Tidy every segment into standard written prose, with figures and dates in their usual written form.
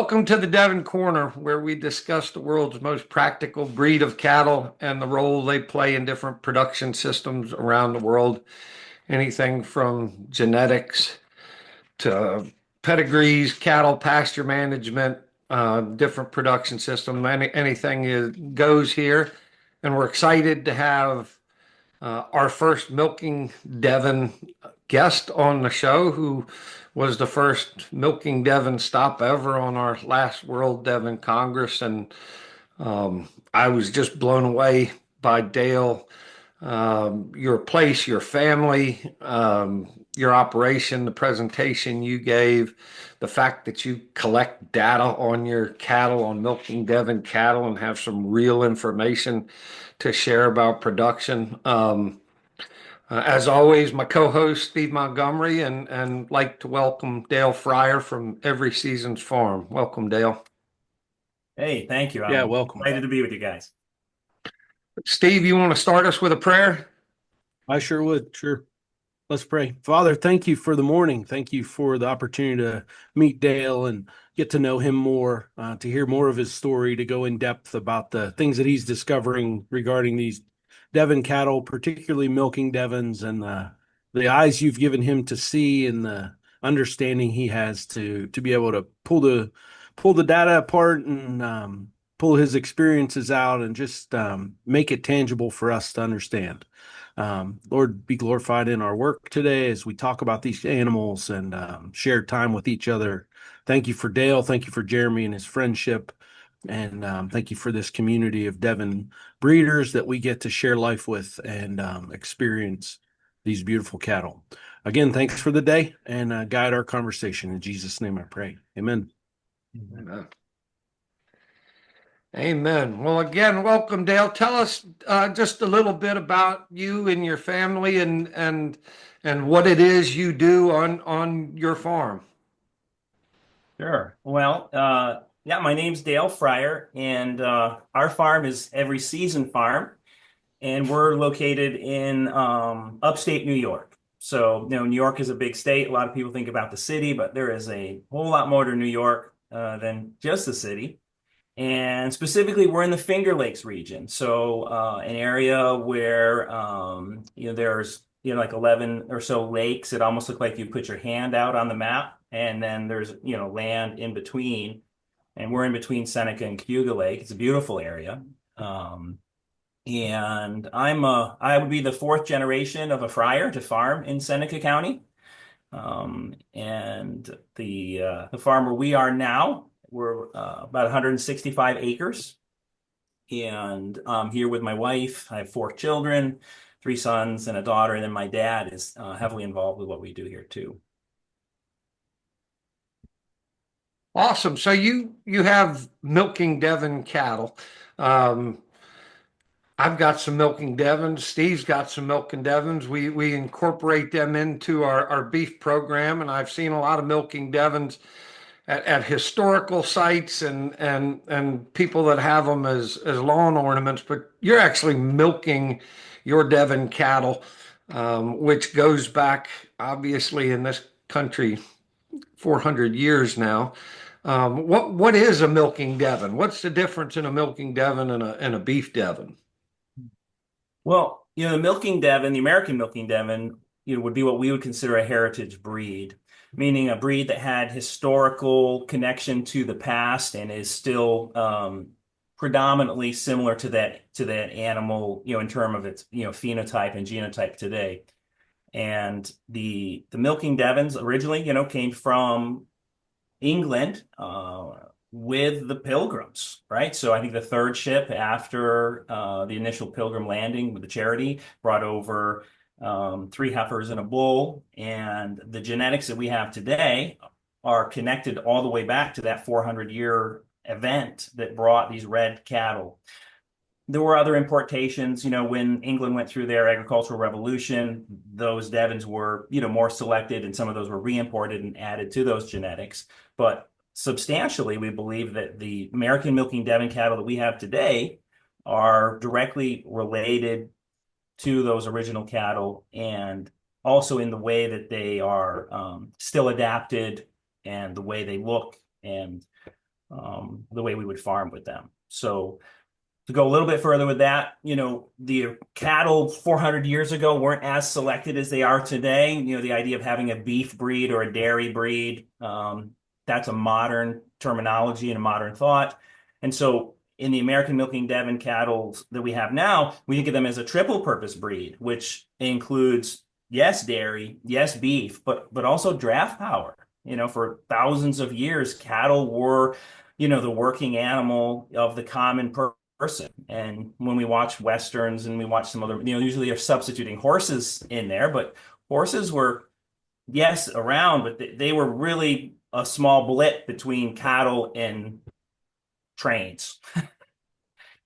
Welcome to the Devon Corner, where we discuss the world's most practical breed of cattle and the role they play in different production systems around the world. Anything from genetics to pedigrees, cattle pasture management, different production system, anything goes here. And we're excited to have our first milking Devon guest on the show, who was the first milking Devon stop ever on our last World Devon Congress. And I was just blown away by Dale, your place, your family, your operation, the presentation you gave, the fact that you collect data on your cattle, on milking Devon cattle, and have some real information to share about production. As always, my co-host Steve Montgomery, and like to welcome Dale Freier from Every Season's Farm. Welcome, Dale. Hey, thank you. Yeah, I'm welcome. excited to be with you guys. Steve, you want to start us with a prayer? I sure would. Sure. Let's pray. Father, thank you for the morning. Thank you for the opportunity to meet Dale and get to know him more, to hear more of his story, to go in depth about the things that he's discovering regarding these Devon cattle, particularly milking Devons, and the eyes you've given him to see and the understanding he has to be able to pull the data apart and pull his experiences out and just make it tangible for us to understand. Lord, be glorified in our work today as we talk about these animals and share time with each other. Thank you for Dale. Thank you for Jeremy and his friendship. And thank you for this community of Devon breeders that we get to share life with and experience these beautiful cattle. Again, thanks for the day and guide our conversation. In Jesus' name I pray. Amen. Amen. Amen. Well, again, welcome, Dale. Tell us just a little bit about you and your family and what it is you do on your farm. Sure. Well, yeah, my name's Dale Freier, and our farm is Every Season Farm, and we're located in upstate New York. So, New York is a big state. A lot of people think about the city, but there is a whole lot more to New York than just the city. And specifically, we're in the Finger Lakes region. So an area where, there's, like 11 or so lakes. It almost looks like you put your hand out on the map. And then there's, land in between. And we're in between Seneca and Cayuga Lake. It's a beautiful area. And I would be the fourth generation of a Freier to farm in Seneca County. And the farm where we are now, we're about 165 acres. And I'm here with my wife. I have 4 children, 3 sons and a daughter. And then my dad is heavily involved with what we do here too. Awesome. So you have milking Devon cattle. I've got some milking Devons. Steve's got some milking Devons. We incorporate them into our beef program, and I've seen a lot of milking Devons at historical sites and people that have them as lawn ornaments. But you're actually milking your Devon cattle, which goes back obviously in this country 400 years now. What is a milking Devon? What's the difference in a milking Devon and a beef Devon? Well, the milking Devon, the American milking Devon, would be what we would consider a heritage breed, meaning a breed that had historical connection to the past and is still predominantly similar to that animal, in terms of its, phenotype and genotype today. And the milking Devons originally, came from England with the Pilgrims, right? So I think the third ship after the initial Pilgrim landing with the Charity brought over 3 heifers and a bull. And the genetics that we have today are connected all the way back to that 400-year event that brought these red cattle. There were other importations, when England went through their agricultural revolution, those Devons were, more selected, and some of those were re-imported and added to those genetics. But substantially, we believe that the American milking Devon cattle that we have today are directly related to those original cattle, and also in the way that they are still adapted and the way they look and the way we would farm with them. So to go a little bit further with that, the cattle 400 years ago weren't as selected as they are today. The idea of having a beef breed or a dairy breed, that's a modern terminology and a modern thought. And so in the American milking Devon cattle that we have now, we think of them as a triple purpose breed, which includes, yes, dairy, yes, beef, but also draft power. For thousands of years, cattle were, the working animal of the common person. And when we watch Westerns and we watch some other, usually they're substituting horses in there, but horses were, yes, around, but they were really a small blip between cattle and trains.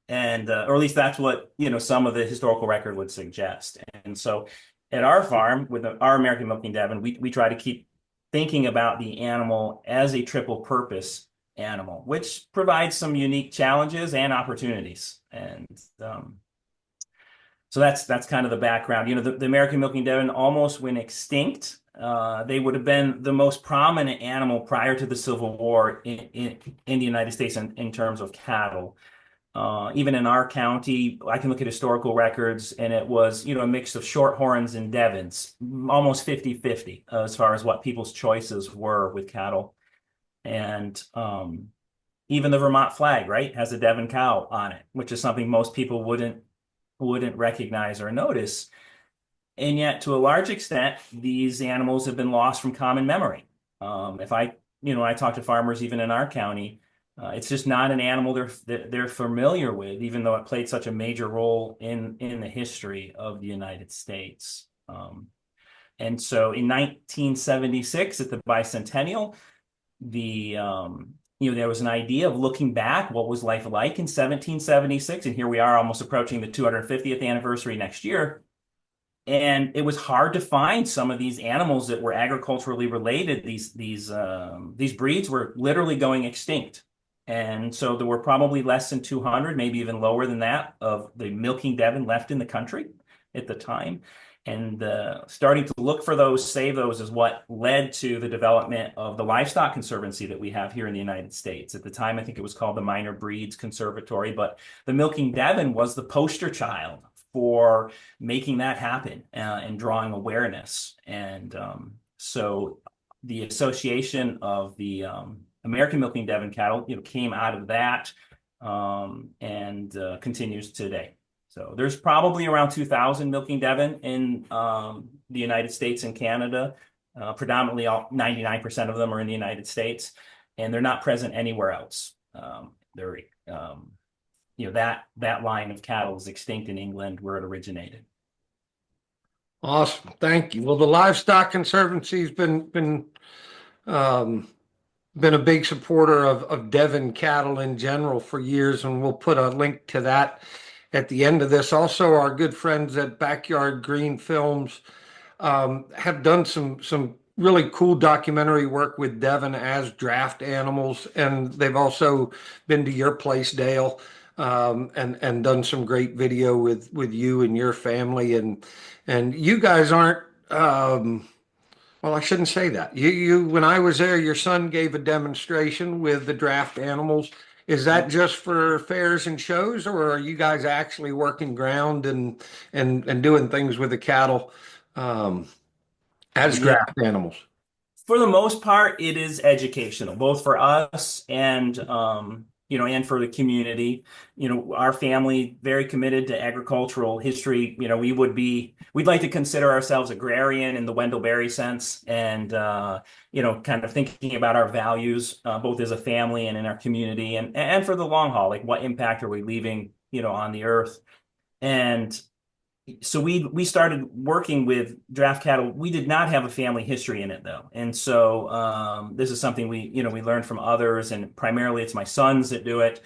And or at least that's what some of the historical record would suggest. And so at our farm with our American milking Devon, we try to keep thinking about the animal as a triple purpose animal, which provides some unique challenges and opportunities. And so that's kind of the background. The American milking Devon almost went extinct. They would have been the most prominent animal prior to the Civil War in the United States in terms of cattle. Even in our county, I can look at historical records, and it was, a mix of shorthorns and Devons, almost 50-50 as far as what people's choices were with cattle. And even the Vermont flag, right, has a Devon cow on it, which is something most people wouldn't recognize or notice. And yet, to a large extent, these animals have been lost from common memory. If I talk to farmers even in our county, it's just not an animal they're familiar with, even though it played such a major role in the history of the United States. And so in 1976 at the bicentennial, there was an idea of looking back, what was life like in 1776, and here we are almost approaching the 250th anniversary next year. And it was hard to find some of these animals that were agriculturally related. These breeds were literally going extinct. And so there were probably less than 200, maybe even lower than that, of the milking Devon left in the country at the time. And starting to look for those, save those, is what led to the development of the Livestock Conservancy that we have here in the United States. At the time, I think it was called the Minor Breeds Conservatory, but the milking Devon was the poster child for making that happen and drawing awareness. And so the association of the American milking Devon cattle, came out of that and continues today. So there's probably around 2,000 milking Devon in the United States and Canada. Predominantly, 99% of them are in the United States, and they're not present anywhere else. That line of cattle is extinct in England, where it originated. Awesome, thank you. Well, the Livestock Conservancy's been a big supporter of Devon cattle in general for years, and we'll put a link to that at the end of this. Also, our good friends at Backyard Green Films have done some really cool documentary work with Devon as draft animals, and they've also been to your place, Dale, and done some great video with you and your family, and you guys aren't. Well, I shouldn't say that. When I was there, your son gave a demonstration with the draft animals. Is that just for fairs and shows, or are you guys actually working ground and doing things with the cattle as draft animals? For the most part, it is educational, both for us and and for the community. Our family very committed to agricultural history. We'd like to consider ourselves agrarian in the Wendell Berry sense, and kind of thinking about our values both as a family and in our community, and for the long haul, like what impact are we leaving on the earth. And so we started working with draft cattle. We did not have a family history in it, though, and so this is something we learned from others, and primarily it's my sons that do it,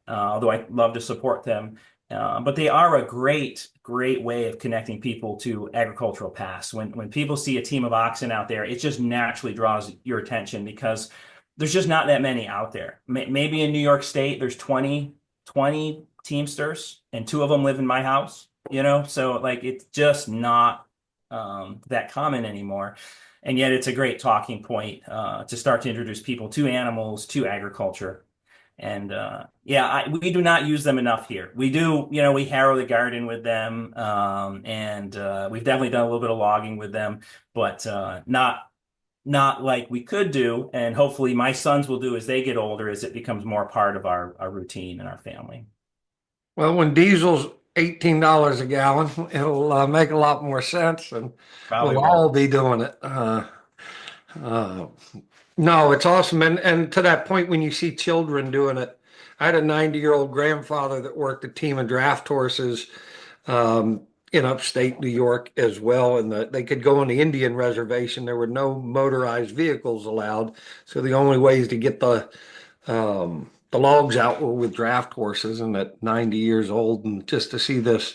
although I love to support them. But they are a great way of connecting people to agricultural past. When people see a team of oxen out there, it just naturally draws your attention because there's just not that many out there. Maybe in New York State, there's 20 Teamsters, and 2 of them live in my house. So like it's just not that common anymore. And yet it's a great talking point to start to introduce people to animals, to agriculture. And we do not use them enough here. We do, we harrow the garden with them, and we've definitely done a little bit of logging with them, but not like we could do. And hopefully my sons will do as they get older, as it becomes more part of our routine and our family. Well, when diesel's $18 a gallon, it'll make a lot more sense, and Probably we'll will. all be doing it. Uh, no, it's awesome. And to that point, when you see children doing it, I had a 90-year-old grandfather that worked a team of draft horses um, in upstate New York as well. And they could go on the Indian reservation. There were no motorized vehicles allowed. So the only ways to get the logs out were with draft horses. And at 90 years old, and just to see this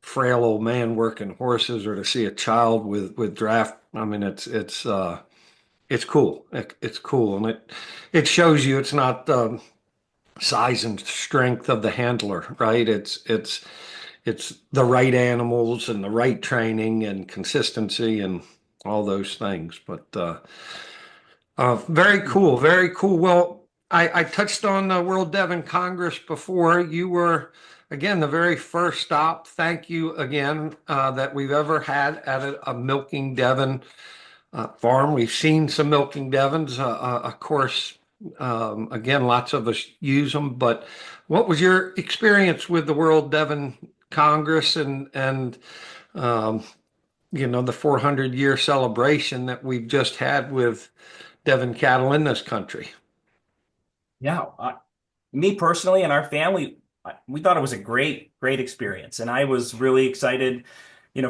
frail old man working horses, or to see a child with draft, I mean, it's cool. It's cool, and it shows you it's not the size and strength of the handler, right? It's the right animals and the right training and consistency and all those things. But very cool, very cool. Well, I touched on the World Devon Congress before. You were, again, the very first stop. Thank you again that we've ever had at a milking Devon farm. We've seen some milking Devons, of course. Again, lots of us use them. But what was your experience with the World Devon Congress and um, the 400-year celebration that we've just had with Devon cattle in this country? Yeah, me personally and our family, we thought it was a great experience, and I was really excited,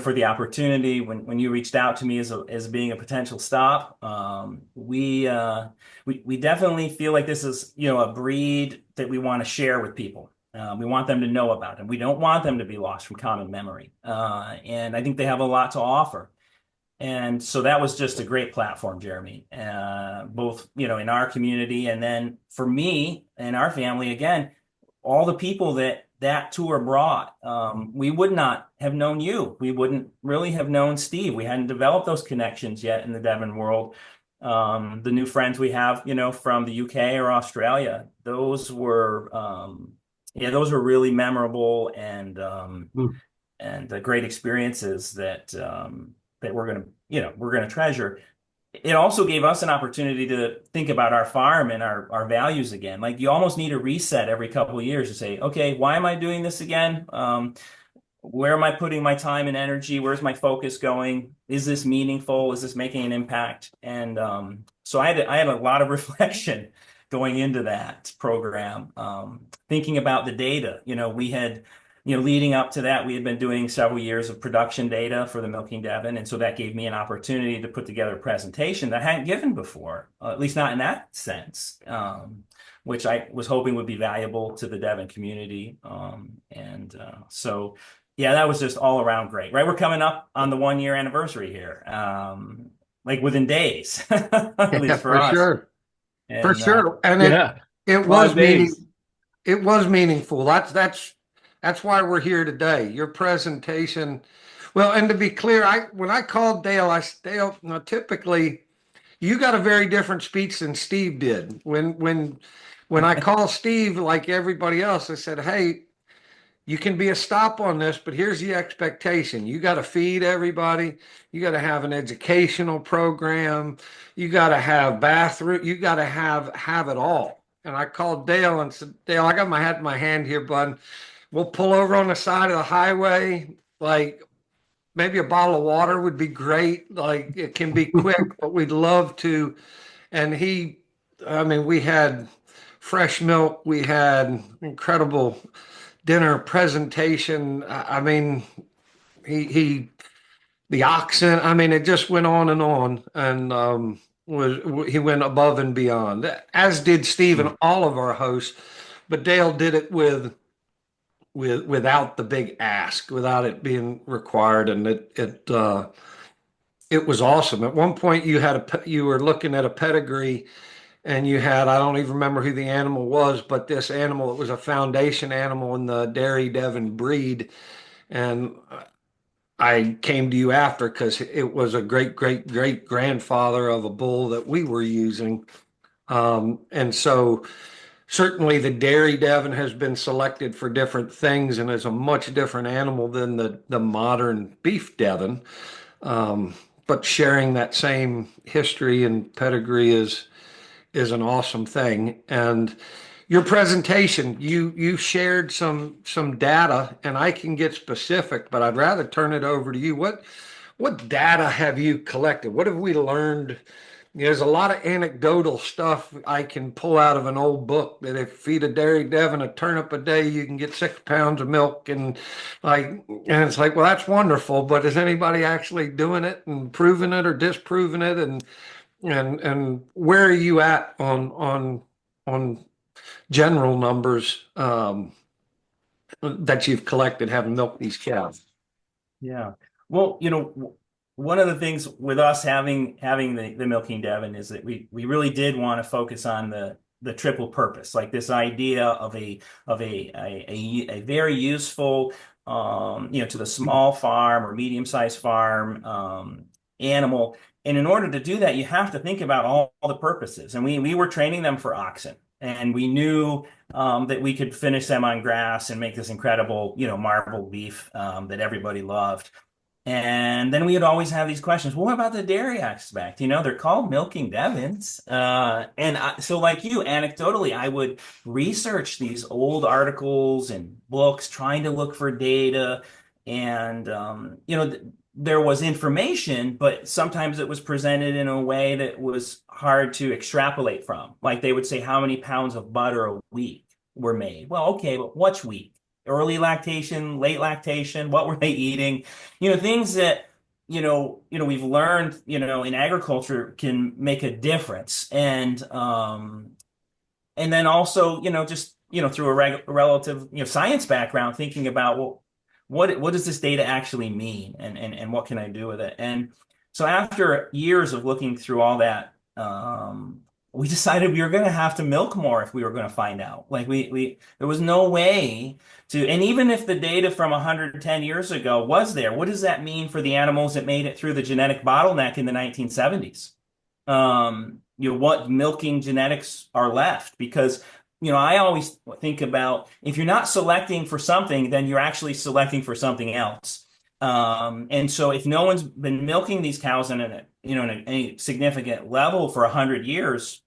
for the opportunity when you reached out to me as being a potential stop. We definitely feel like this is, a breed that we want to share with people. We want them to know about it. We don't want them to be lost from common memory, and I think they have a lot to offer. And so that was just a great platform, Jeremy, both, in our community, and then for me and our family, again, all the people that tour brought. We would not have known you. We wouldn't really have known Steve. We hadn't developed those connections yet in the Devon world. The new friends we have, from the UK or Australia, those were really memorable and great experiences that we're gonna treasure. It also gave us an opportunity to think about our farm and our values again. Like, you almost need a reset every couple of years to say, okay, why am I doing this again? Where am I putting my time and energy? Where's my focus going? Is this meaningful? Is this making an impact? And so I had a lot of reflection going into that program, thinking about the data. We had, leading up to that, we had been doing several years of production data for the Milking Devon. And so that gave me an opportunity to put together a presentation that I hadn't given before, at least not in that sense, which I was hoping would be valuable to the Devon community. So, yeah, that was just all around great, right? We're coming up on the 1 year anniversary here, like within days, at Yeah, least for for us. sure. For And sure. And Yeah. it was 5 days. it was meaningful. That's why we're here today. Your presentation. Well, and to be clear, when I called Dale, I said, Dale, now typically you got a very different speech than Steve did. When I call Steve, like everybody else, I said, hey, you can be a stop on this, but here's the expectation. You got to feed everybody. You got to have an educational program. You got to have bathroom. You got to have it all. And I called Dale and said, Dale, I got my hat in my hand here, bud. We'll pull over on the side of the highway. Like, maybe a bottle of water would be great. Like, it can be quick, but we'd love to. And I mean, we had fresh milk. We had incredible dinner presentation. I mean, he the oxen. I mean, it just went on and he went above and beyond, as did Steve and all of our hosts. But Dale did it without the big ask, without it being required, and it was awesome. At one point, you were looking at a pedigree, and you had, I don't even remember who the animal was, but this animal, it was a foundation animal in the Dairy Devon breed. And I came to you after because it was a great grandfather of a bull that we were using. And so certainly the dairy Devon has been selected for different things and is a much different animal than the modern beef Devon. Um, but sharing that same history and pedigree is an awesome thing. And your presentation, you shared some data, and I can get specific, but I'd rather turn it over to you. What data have you collected? What have we learned? There's a lot of anecdotal stuff I can pull out of an old book that if you feed a dairy Devon a turnip a day, you can get 6 pounds of milk, and it's like, well, that's wonderful, but is anybody actually doing it and proving it or disproving it? And where are you at on general numbers that you've collected having milked these cows? Yeah. Well, one of the things with us having the milking Devon is that we really did want to focus on the triple purpose, like this idea of a very useful to the small farm or medium-sized farm animal. And in order to do that, you have to think about all the purposes. And we were training them for oxen, and we knew that we could finish them on grass and make this incredible, marble beef that everybody loved. And then we would always have these questions. Well, what about the dairy aspect? They're called milking Devons. So like you, anecdotally, I would research these old articles and books, trying to look for data. And, there was information, but sometimes it was presented in a way that was hard to extrapolate from. Like they would say, how many pounds of butter a week were made? Well, okay, but what's week? Early lactation, late lactation, what were they eating? Things that, we've learned, in agriculture can make a difference. And then also, just, through a relative, science background, thinking about, well, what does this data actually mean? And what can I do with it? And so after years of looking through all that, we decided we were going to have to milk more if we were going to find out. Like there was no way to, and even if the data from 110 years ago was there, what does that mean for the animals that made it through the genetic bottleneck in the 1970s? What milking genetics are left? Because, I always think about if you're not selecting for something, then you're actually selecting for something else. And so if no one's been milking these cows in any significant level for 100 years,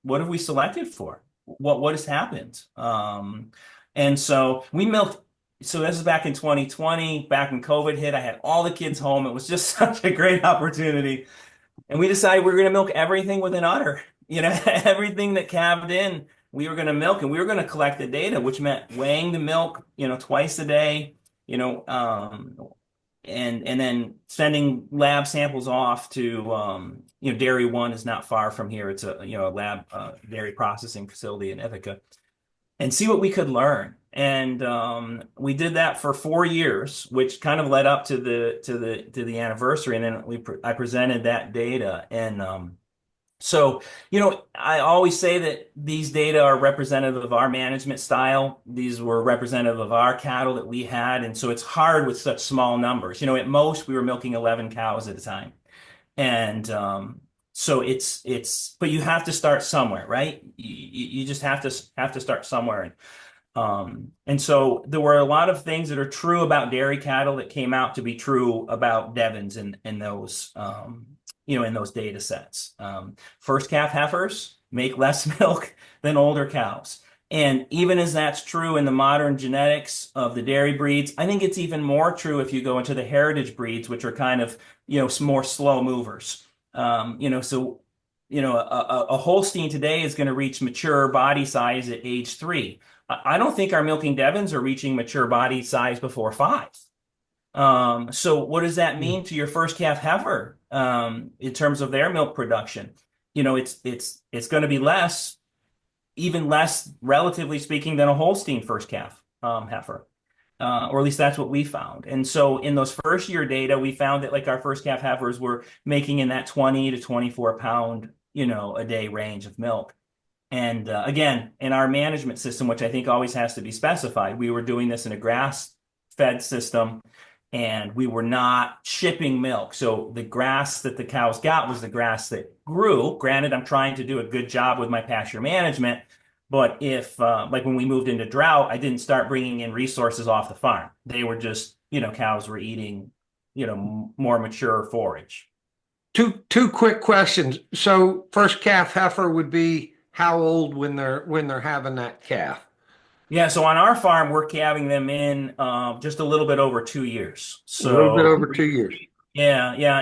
what have we selected for? What has happened? And so we milked. So this is back in 2020, back when COVID hit. I had all the kids home. It was just such a great opportunity. And we decided we were going to milk everything with an udder. Everything that calved in, we were going to milk, and we were going to collect the data, which meant weighing the milk, twice a day, and then sending lab samples off to, Dairy One is not far from here. It's a lab dairy processing facility in Ithaca, and see what we could learn. And we did that for 4 years, which kind of led up to the anniversary. And then I presented that data. And so, I always say that these data are representative of our management style. These were representative of our cattle that we had. And so it's hard with such small numbers. At most we were milking 11 cows at a time. And so but you have to start somewhere, right? You just have to start somewhere. And so there were a lot of things that are true about dairy cattle that came out to be true about Devons in those in those data sets. First calf heifers make less milk than older cows. And even as that's true in the modern genetics of the dairy breeds, I think it's even more true if you go into the heritage breeds, which are kind of, more slow movers. So a Holstein today is going to reach mature body size at age 3. I don't think our milking Devons are reaching mature body size before 5. So what does that mean to your first calf heifer in terms of their milk production? It's going to be less, even less, relatively speaking, than a Holstein first calf heifer. Or at least that's what we found. And so in those first year data, we found that like our first calf heifers were making in that 20 to 24 pound, a day range of milk. And again, in our management system, which I think always has to be specified, we were doing this in a grass-fed system, and we were not shipping milk. So the grass that the cows got was the grass that grew. Granted, I'm trying to do a good job with my pasture management, But if, like when we moved into drought, I didn't start bringing in resources off the farm. They were just, cows were eating, more mature forage. Two quick questions. So first calf heifer would be how old when they're having that calf? Yeah, so on our farm, we're calving them in just a little bit over 2 years. A little bit So over 2 years. yeah, yeah,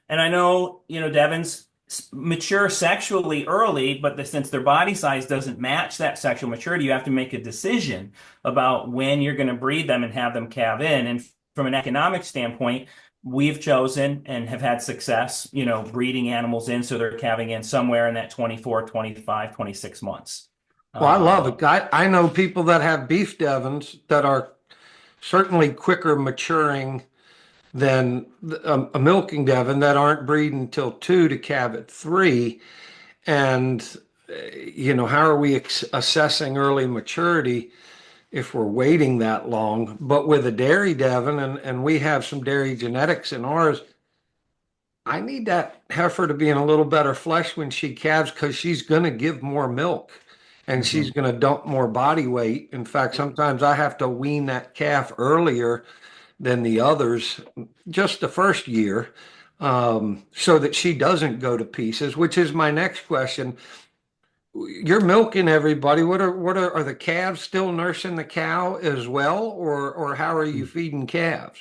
and I know Devons mature sexually early, but since their body size doesn't match that sexual maturity, you have to make a decision about when you're going to breed them and have them calve in. And from an economic standpoint, we've chosen and have had success, breeding animals in so they're calving in somewhere in that 24, 25, 26 months. Well, I love Uh, it. I know people that have beef Devons that are certainly quicker maturing than a milking Devon that aren't breeding until 2 to calve at 3. And, how are we assessing early maturity if we're waiting that long? But with a dairy Devon, and we have some dairy genetics in ours, I need that heifer to be in a little better flesh when she calves because she's going to give more milk and she's mhm. going to dump more body weight. In fact, sometimes I have to wean that calf earlier than the others just the first year, so that she doesn't go to pieces, which is my next question. You're milking everybody. Are the calves still nursing the cow as well, or how are you feeding calves?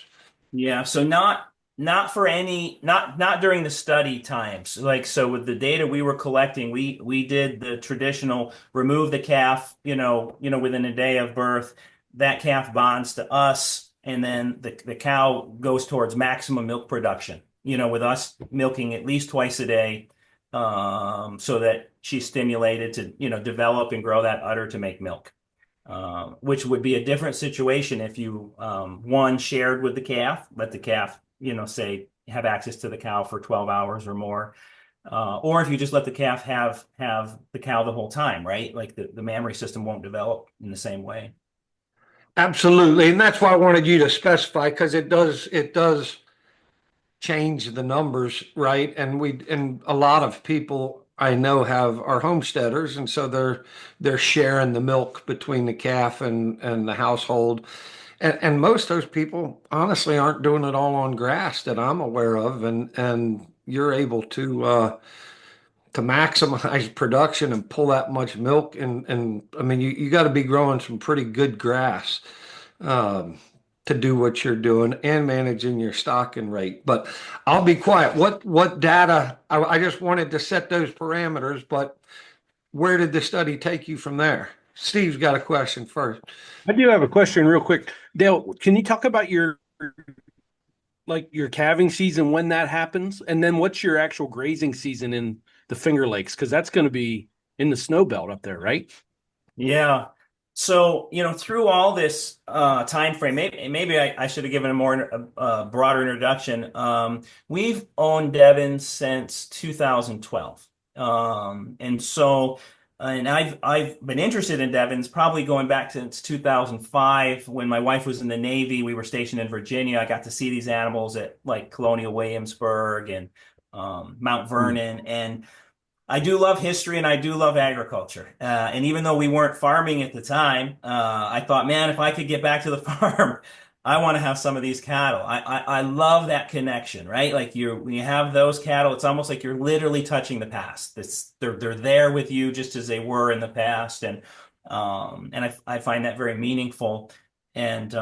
Yeah, so not for any not during the study times. Like so with the data we were collecting, we did the traditional remove the calf, within a day of birth. That calf bonds to us, and then the cow goes towards maximum milk production, with us milking at least twice a day, so that she's stimulated to, develop and grow that udder to make milk, which would be a different situation if you, one, shared with the calf, let the calf, say, have access to the cow for 12 hours or more. Or if you just let the calf have the cow the whole time, right? Like the mammary system won't develop in the same way. Absolutely, and that's why I wanted you to specify because it does change the numbers, right? And a lot of people I know are homesteaders, and so they're sharing the milk between the calf and the household. And most of those people honestly aren't doing it all on grass that I'm aware of, and you're able to maximize production and pull that much milk. And I mean, you got to be growing some pretty good grass, um, to do what you're doing and managing your stocking rate. But I'll be quiet. What data? I just wanted to set those parameters, but where did the study take you from there? Steve's got a question first. I do have a question real quick. Dale, can you talk about your calving season when that happens? And then what's your actual grazing season in the Finger Lakes? Because that's going to be in the snow belt up there, right? Yeah. So, through all this time frame, maybe I should have given a more broader introduction. We've owned Devon since 2012. And I've been interested in Devons probably going back since 2005 when my wife was in the Navy. We were stationed in Virginia. I got to see these animals at like Colonial Williamsburg and Mount Vernon. And I do love history and I do love agriculture. And even though we weren't farming at the time, I thought, man, if I could get back to the farm, I want to have some of these cattle. I love that connection, right? Like when you have those cattle, it's almost like you're literally touching the past. They're there with you just as they were in the past, and I find that very meaningful. And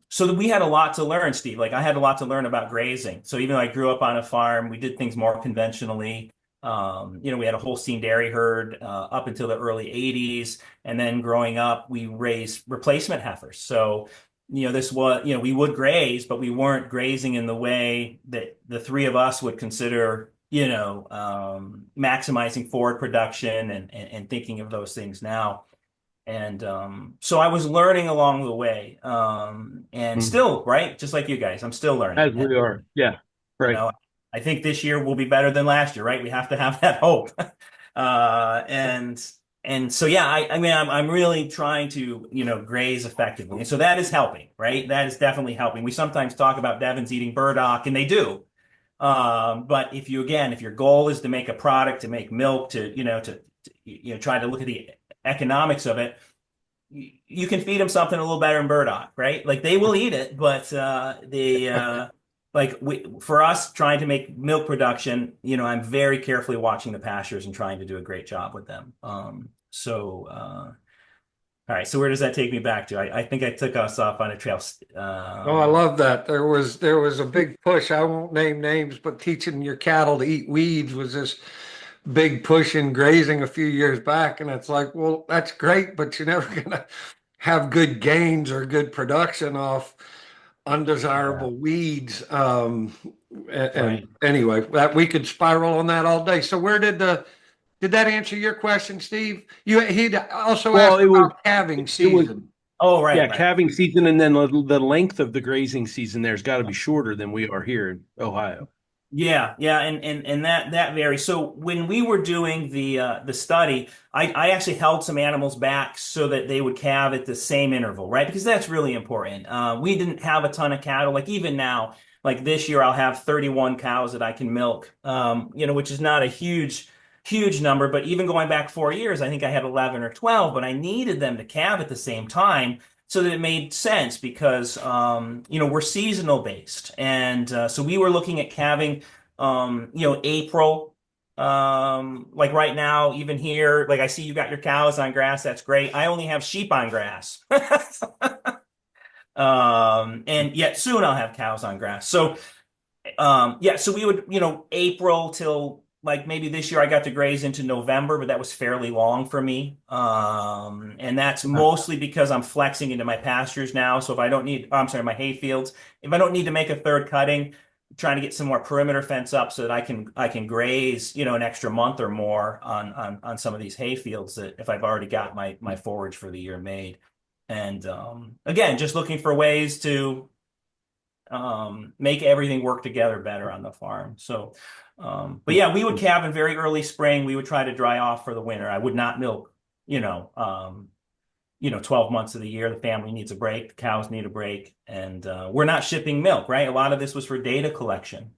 so we had a lot to learn, Steve. Like I had a lot to learn about grazing. So even though I grew up on a farm, we did things more conventionally. We had a Holstein dairy herd up until the early 80s. And then growing up, we raised replacement heifers. So, this was, we would graze, but we weren't grazing in the way that the three of us would consider, maximizing forward production and thinking of those things now. And so I was learning along the way, and still, right, just like you guys, I'm still learning. As we are. Yeah. You Right. know, I think this year will be better than last year, right? We have to have that hope. And so yeah, I mean I'm really trying to, graze effectively. And so that is helping, right? That is definitely helping. We sometimes talk about Devons eating burdock, and they do. But if your goal is to make a product, to make milk, to try to look at the economics of it, you can feed them something a little better than burdock, right? Like they will eat it, but for us trying to make milk production, I'm very carefully watching the pastures and trying to do a great job with them. All right, so where does that take me back to? I think I took us off on a trail. Oh, I love that. There was a big push. I won't name names, but teaching your cattle to eat weeds was this big push in grazing a few years back. And it's like, well, that's great, but you're never gonna have good gains or good production off undesirable weeds. And Right. anyway, that we could spiral on that all day. So where did that answer your question, Steve? He also Well, asked about calving it was season. Oh, right, yeah, right. calving season, and then the length of the grazing season there's got to be shorter than we are here in Ohio. Yeah, yeah, and that varies. So when we were doing the study, I actually held some animals back so that they would calve at the same interval, right? Because that's really important. We didn't have a ton of cattle. Like even now, like this year, I'll have 31 cows that I can milk. Which is not a huge number. But even going back 4 years, I think I had 11 or 12. But I needed them to calve at the same time so that it made sense because we're seasonal based, and so we were looking at calving, April. Like right now, even here, like I see you got your cows on grass. That's great. I only have sheep on grass, and yet soon I'll have cows on grass. So yeah, so we would, April till like maybe this year I got to graze into November, but that was fairly long for me. And that's mostly because I'm flexing into my pastures now. So if I don't need, oh, I'm sorry, my hay fields, if I don't need to make a third cutting, I'm trying to get some more perimeter fence up so that I can graze, an extra month or more on some of these hay fields that if I've already got my forage for the year made. And again, just looking for ways to make everything work together better on the farm. So, but yeah, we would calve in very early spring. We would try to dry off for the winter. I would not milk, 12 months of the year. The family needs a break. The cows need a break. And we're not shipping milk, right? A lot of this was for data collection.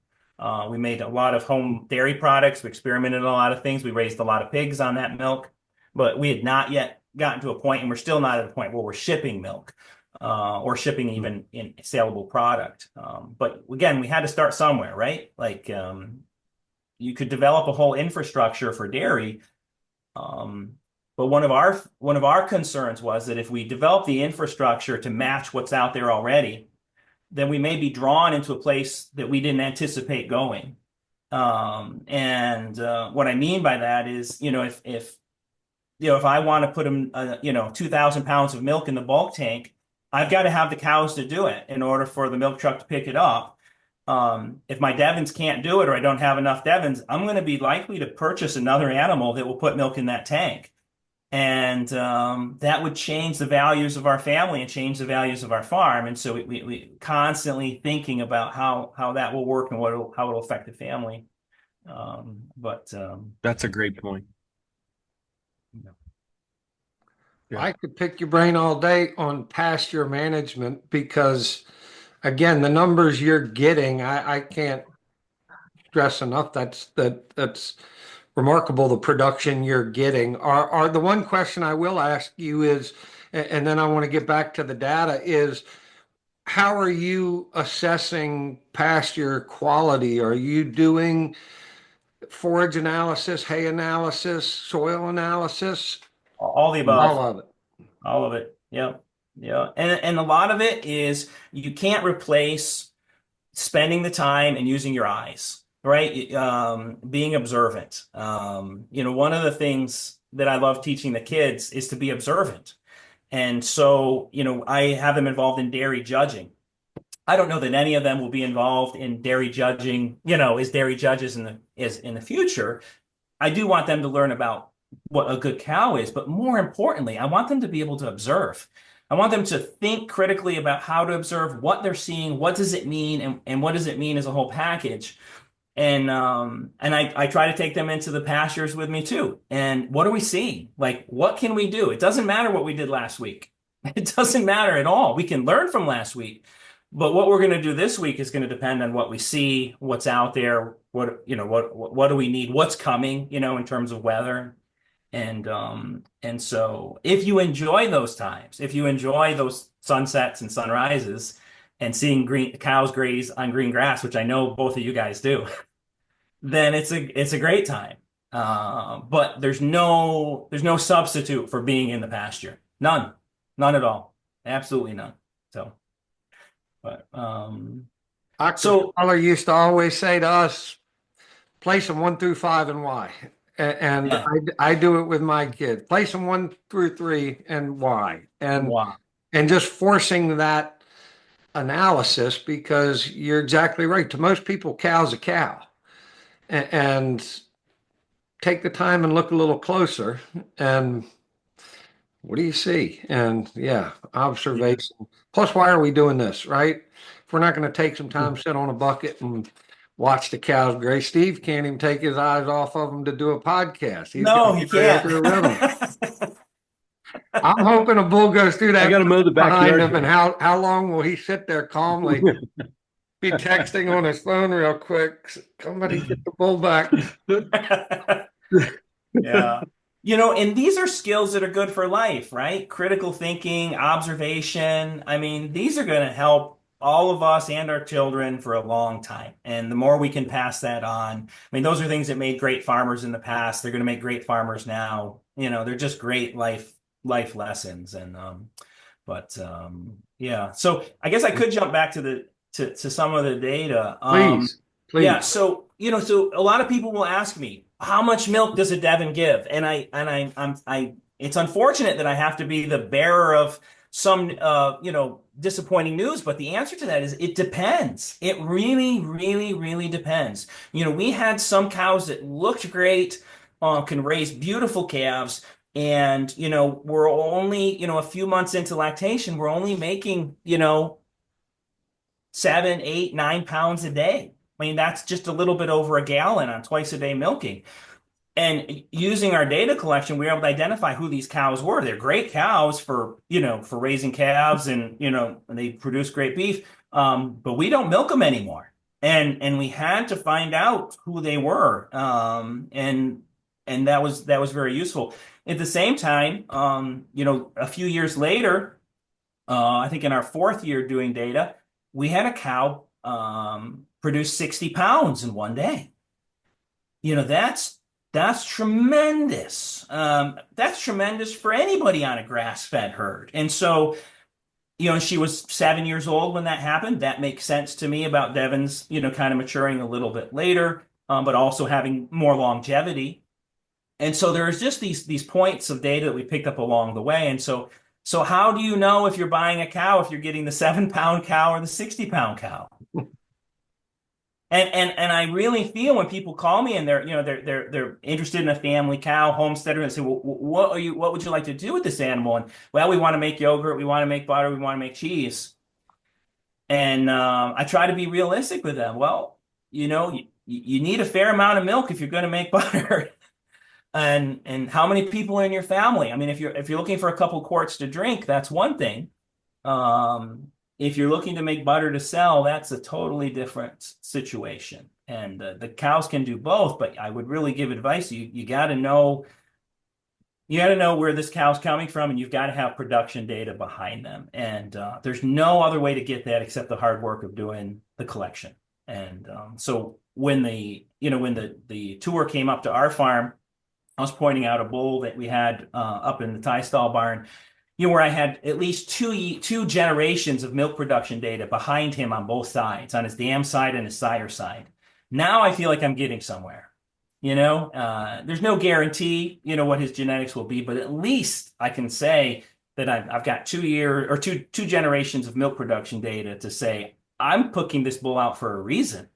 We made a lot of home dairy products. We experimented on a lot of things. We raised a lot of pigs on that milk, but we had not yet gotten to a point, and we're still not at a point where we're shipping milk. Or shipping even in saleable product. But again, we had to start somewhere, right? Like you could develop a whole infrastructure for dairy. But one of our concerns was that if we develop the infrastructure to match what's out there already, then we may be drawn into a place that we didn't anticipate going. And what I mean by that is, if I want to put them, 2,000 pounds of milk in the bulk tank, I've got to have the cows to do it in order for the milk truck to pick it up. If my Devons can't do it or I don't have enough Devons, I'm going to be likely to purchase another animal that will put milk in that tank. And that would change the values of our family and change the values of our farm. And so we constantly thinking about how that will work and how it'll affect the family. That's a great point. Yeah. I could pick your brain all day on pasture management because, again, the numbers you're getting, I can't stress enough. That's remarkable. The production you're getting. Are the one question I will ask you is, and then I want to get back to the data is, how are you assessing pasture quality? Are you doing forage analysis, hay analysis, soil analysis? All the above. All of it. All of it. Yep. Yeah. And a lot of it is you can't replace spending the time and using your eyes, right? Being observant. One of the things that I love teaching the kids is to be observant. And so, I have them involved in dairy judging. I don't know that any of them will be involved in dairy judging, as dairy judges in the future. I do want them to learn about what a good cow is, but more importantly, I want them to be able to observe. I want them to think critically about how to observe what they're seeing, what does it mean, and what does it mean as a whole package. And I try to take them into the pastures with me too. And what are we seeing? Like, what can we do? It doesn't matter what we did last week. It doesn't matter at all. We can learn from last week. But what we're going to do this week is going to depend on what we see, what's out there, what do we need, what's coming, in terms of weather. And so if you enjoy those times, if you enjoy those sunsets and sunrises and seeing green cows graze on green grass, which I know both of you guys do, then it's a great time. But there's no substitute for being in the pasture. None. None at all. Absolutely none. So, but Dr. so Fowler used to always say to us, place them 1 through 5 and why. And yeah. I do it with my kids. Place them 1 through 3 and why. Wow. And just forcing that analysis, because you're exactly right. To most people, cow's a cow. And take the time and look a little closer. And what do you see? And yeah, Yeah. observation. Plus, why are we doing this, right? If we're not going to take some time, sit on a bucket and watch the cows graze, Steve can't even take his eyes off of them to do a podcast. He's got No, to he be right up can't. there with them. I'm hoping a bull goes through I that got to mow the behind backyard. him, and how long will he sit there calmly, be texting on his phone real quick? Somebody get the bull back. Yeah. And these are skills that are good for life, right? Critical thinking, observation. I mean, these are going to help all of us and our children for a long time. And the more we can pass that on, I mean, those are things that made great farmers in the past. They're going to make great farmers now. They're just great life lessons. Yeah. So I guess I could jump back to some of the data. Please, Yeah, please. so a lot of people will ask me, how much milk does a Devon give? It's unfortunate that I have to be the bearer of some disappointing news, but the answer to that is it depends. It really, really, really depends. We had some cows that looked great, can raise beautiful calves, and we're only, a few months into lactation, we're only making, 7, 8, 9 pounds a day. I mean, that's just a little bit over a gallon on twice a day milking. And using our data collection, we were able to identify who these cows were. They're great cows for raising calves, and they produce great beef. But we don't milk them anymore. And we had to find out who they were. And that was very useful. At the same time, a few years later, I think in our fourth year doing data, we had a cow produce 60 pounds in one day. That's tremendous. That's tremendous for anybody on a grass-fed herd. And so, she was 7 years old when that happened. That makes sense to me about Devon's, kind of maturing a little bit later, but also having more longevity. And so there's just these points of data that we picked up along the way. And so how do you know if you're buying a cow, if you're getting the 7 pound cow or the 60 pound cow? And I really feel when people call me and they're interested in a family cow, homesteader, and say, well, what would you like to do with this animal? And well, we want to make yogurt, we want to make butter, we want to make cheese. And I try to be realistic with them. Well, you need a fair amount of milk if you're going to make butter. And how many people are in your family? I mean, if you're looking for a couple quarts to drink, that's one thing. If you're looking to make butter to sell, that's a totally different situation. And the cows can do both, but I would really give advice. You got to know where this cow's coming from, and you've got to have production data behind them. And there's no other way to get that except the hard work of doing the collection. And so when the tour came up to our farm, I was pointing out a bull that we had up in the tie stall barn, where I had at least two generations of milk production data behind him on both sides, on his dam side and his sire side. Now I feel like I'm getting somewhere. There's no guarantee, what his genetics will be, but at least I can say that I've got 2 year or two generations of milk production data to say I'm picking this bull out for a reason.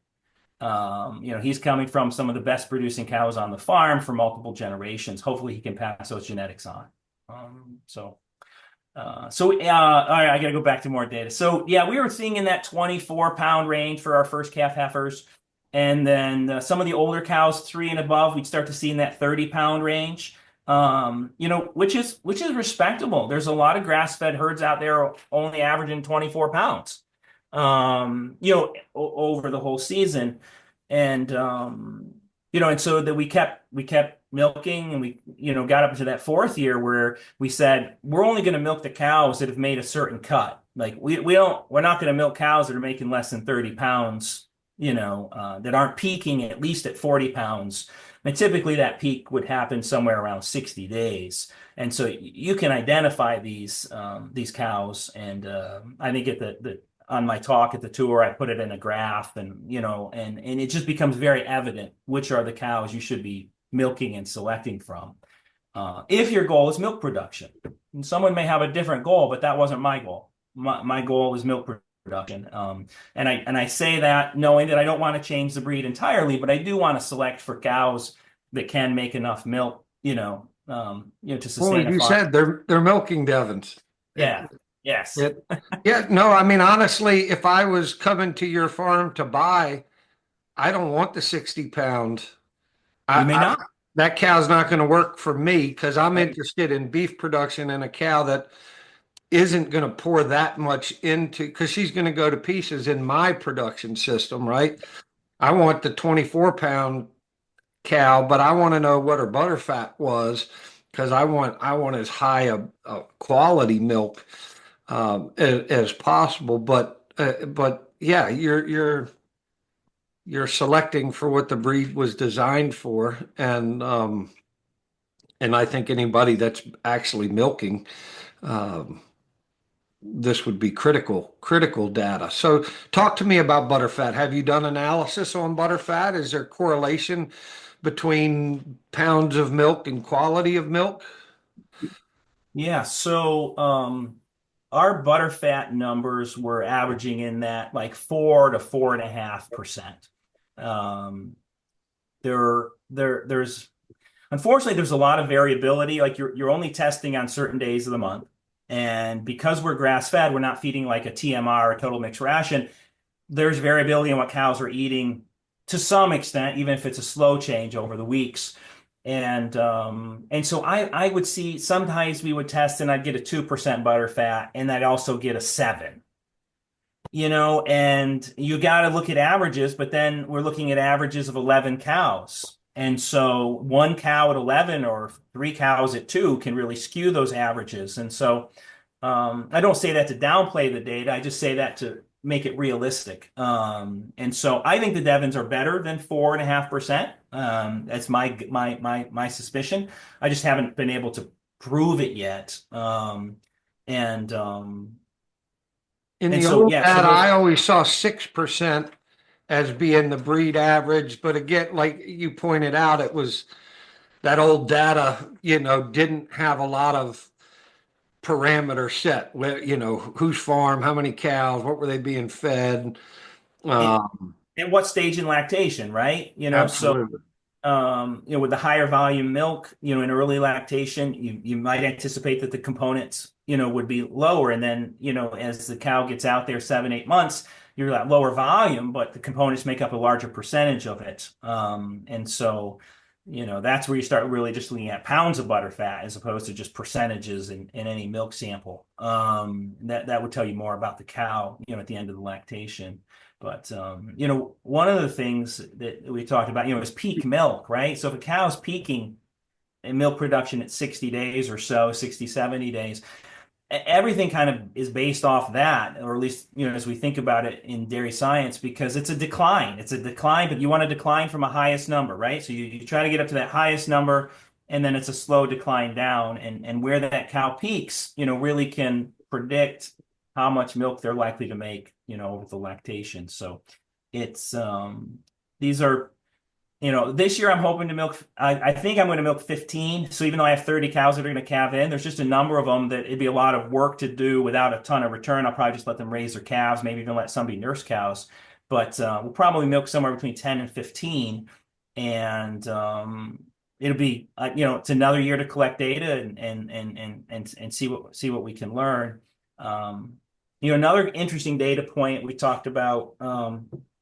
He's coming from some of the best producing cows on the farm for multiple generations. Hopefully he can pass those genetics on. All right, I got to go back to more data. So yeah, we were seeing in that 24-pound range for our first calf heifers. And then some of the older cows, 3 and above, we'd start to see in that 30-pound range, which is respectable. There's a lot of grass-fed herds out there only averaging 24 pounds, over the whole season. And, and so that we kept milking, and we, got up to that fourth year where we said we're only going to milk the cows that have made a certain cut. Like we're not going to milk cows that are making less than 30 pounds, that aren't peaking at least at 40 pounds. And typically that peak would happen somewhere around 60 days. And so you can identify these cows. And I think on my talk at the tour, I put it in a graph, and and it just becomes very evident which are the cows you should be milking and selecting from. If your goal is milk production, and someone may have a different goal, but that wasn't my goal. My goal is milk production. And I say that knowing that I don't want to change the breed entirely, but I do want to select for cows that can make enough milk, to sustain Well, a you farm. said they're milking Devons. Yeah. Yes. Yeah, no, I mean, honestly, if I was coming to your farm to buy, I don't want the 60 pound. You may not. That cow's not going to work for me because I'm Right. interested in beef production and a cow that isn't going to pour that much into, because she's going to go to pieces in my production system, right? I want the 24-pound cow, but I want to know what her butter fat was because I want as high a quality milk as possible. But yeah, you're selecting for what the breed was designed for, and I think anybody that's actually milking, um, this would be critical data. So talk to me about butterfat. Have you done analysis on butterfat? Is there correlation between pounds of milk and quality of milk? Yeah. So our butterfat numbers were averaging in that like 4 to 4.5%. Um, there's unfortunately there's a lot of variability. Like you're only testing on certain days of the month. And because we're grass fed, we're not feeding like a TMR or a total mixed ration. There's variability in what cows are eating to some extent, even if it's a slow change over the weeks. And so I would see sometimes we would test and I'd get a 2% butter fat, and I'd also get a 7. And you got to look at averages, but then we're looking at averages of 11 cows. And so one cow at 11 or 3 cows at 2 can really skew those averages. And so I don't say that to downplay the data. I just say that to make it realistic. And so I think the Devons are better than 4.5%. That's my suspicion. I just haven't been able to prove it yet. And In and the so old yeah, so data, those, I always saw 6% as being the breed average. But again, like you pointed out, it was that old data, didn't have a lot of parameter set. Where, whose farm, how many cows, what were they being fed? and, Um, and what stage in lactation, right? So Absolutely. with the higher volume milk, in early lactation, you might anticipate that the components, would be lower. And then, as the cow gets out there 7, 8 months, you're at lower volume, but the components make up a larger percentage of it. And so, that's where you start really just looking at pounds of butter fat as opposed to just percentages in any milk sample. That would tell you more about the cow, at the end of the lactation. But one of the things that we talked about, is peak milk, right? So if a cow's peaking in milk production at 60 days or so, 60, 70 days, everything kind of is based off that, or at least, as we think about it in dairy science, because it's a decline. It's a decline, but you want to decline from a highest number, right? So you try to get up to that highest number, and then it's a slow decline down. And where that cow peaks, really can predict how much milk they're likely to make, over the lactation. So it's these are, this year I'm hoping to milk. I think I'm going to milk 15. So even though I have 30 cows that are going to calve in, there's just a number of them that it'd be a lot of work to do without a ton of return. I'll probably just let them raise their calves, maybe even let somebody nurse cows. But we'll probably milk somewhere between 10 and 15. And it'll be, it's another year to collect data and see what we can learn. Another interesting data point we talked about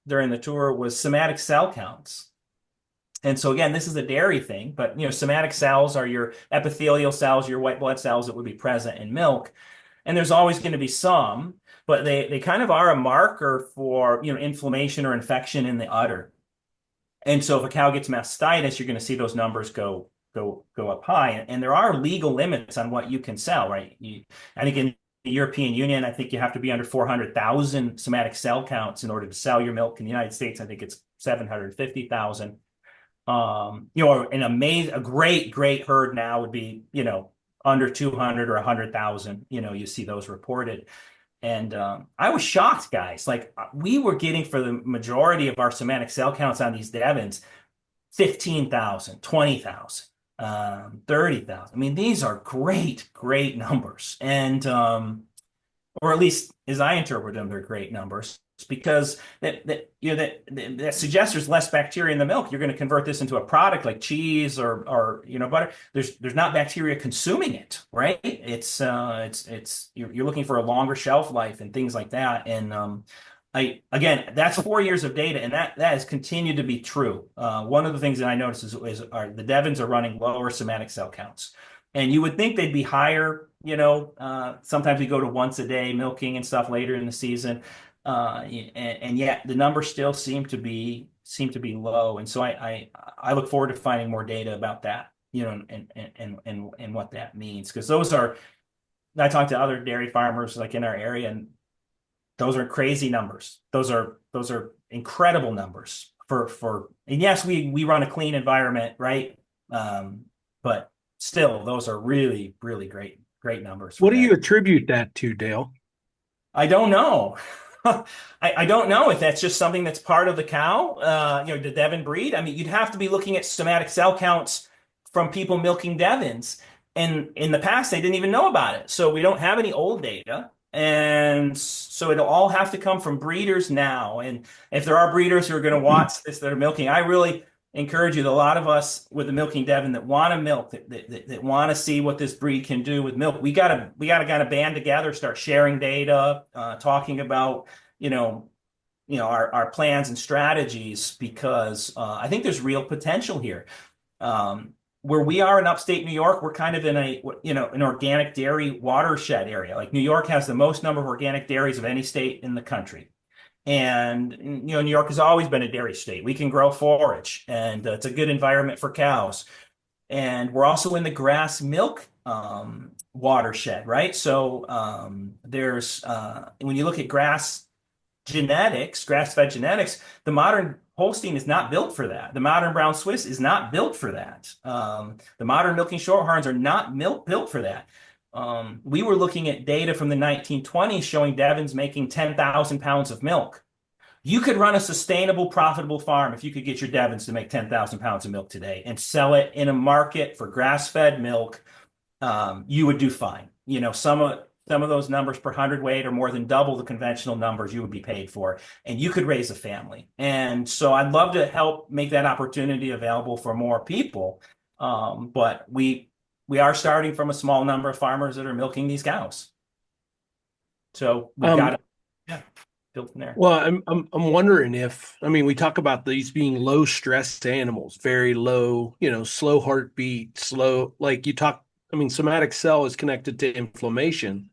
during the tour was somatic cell counts. And so again, this is a dairy thing, but somatic cells are your epithelial cells, your white blood cells that would be present in milk. And there's always going to be some, but they kind of are a marker for inflammation or infection in the udder. And so if a cow gets mastitis, you're going to see those numbers go go up high. And there are legal limits on what you can sell, right? I think in the European Union, I think you have to be under 400,000 somatic cell counts in order to sell your milk. In the United States, I think it's 750,000. A great herd now would be, under 200 or 100,000. You see those reported. And I was shocked, guys. Like, we were getting, for the majority of our somatic cell counts on these Devons, 15,000, 20,000, 30,000. I mean, these are great numbers. And, or at least as I interpret them, they're great numbers, because that suggests there's less bacteria in the milk. You're going to convert this into a product like cheese or butter. There's not bacteria consuming it, right? It's you're looking for a longer shelf life and things like that. And again, that's 4 years of data, and that has continued to be true. One of the things that I noticed is the Devons are running lower somatic cell counts, and you would think they'd be higher. Sometimes we go to once a day milking and stuff later in the season. And yet the numbers still seem to be low. And so I look forward to finding more data about that, and what that means. Because I talked to other dairy farmers like in our area, and those are crazy numbers. Those are incredible numbers and yes, we run a clean environment, right? But still, those are really great numbers. What do you attribute that to, Dale? I don't know. I don't know if that's just something that's part of the cow, the Devon breed. I mean, you'd have to be looking at somatic cell counts from people milking Devons. And in the past, they didn't even know about it. So we don't have any old data. And so it'll all have to come from breeders now. And if there are breeders who are going to watch this that are milking, I really encourage you that a lot of us with the milking Devon that want to milk, that want to see what this breed can do with milk, we gotta kind of band together, start sharing data, talking about our plans and strategies, because I think there's real potential here. Where we are in upstate New York, we're kind of in an organic dairy watershed area. Like, New York has the most number of organic dairies of any state in the country. And, New York has always been a dairy state. We can grow forage, and it's a good environment for cows. And we're also in the grass milk watershed, right? So there's when you look at grass grass-fed genetics, the modern Holstein is not built for that. The modern brown Swiss is not built for that. The modern milking Shorthorns are not built for that. We were looking at data from the 1920s showing Devons making 10,000 pounds of milk. You could run a sustainable, profitable farm if you could get your Devons to make 10,000 pounds of milk today and sell it in a market for grass-fed milk. You would do fine. Some of those numbers per hundredweight are more than double the conventional numbers you would be paid for, and you could raise a family. And so I'd love to help make that opportunity available for more people. But we are starting from a small number of farmers that are milking these cows. So we've got to build from there. Well, I'm wondering if, we talk about these being low stress animals, very low, slow heartbeat, slow, like you talk. Somatic cell is connected to inflammation.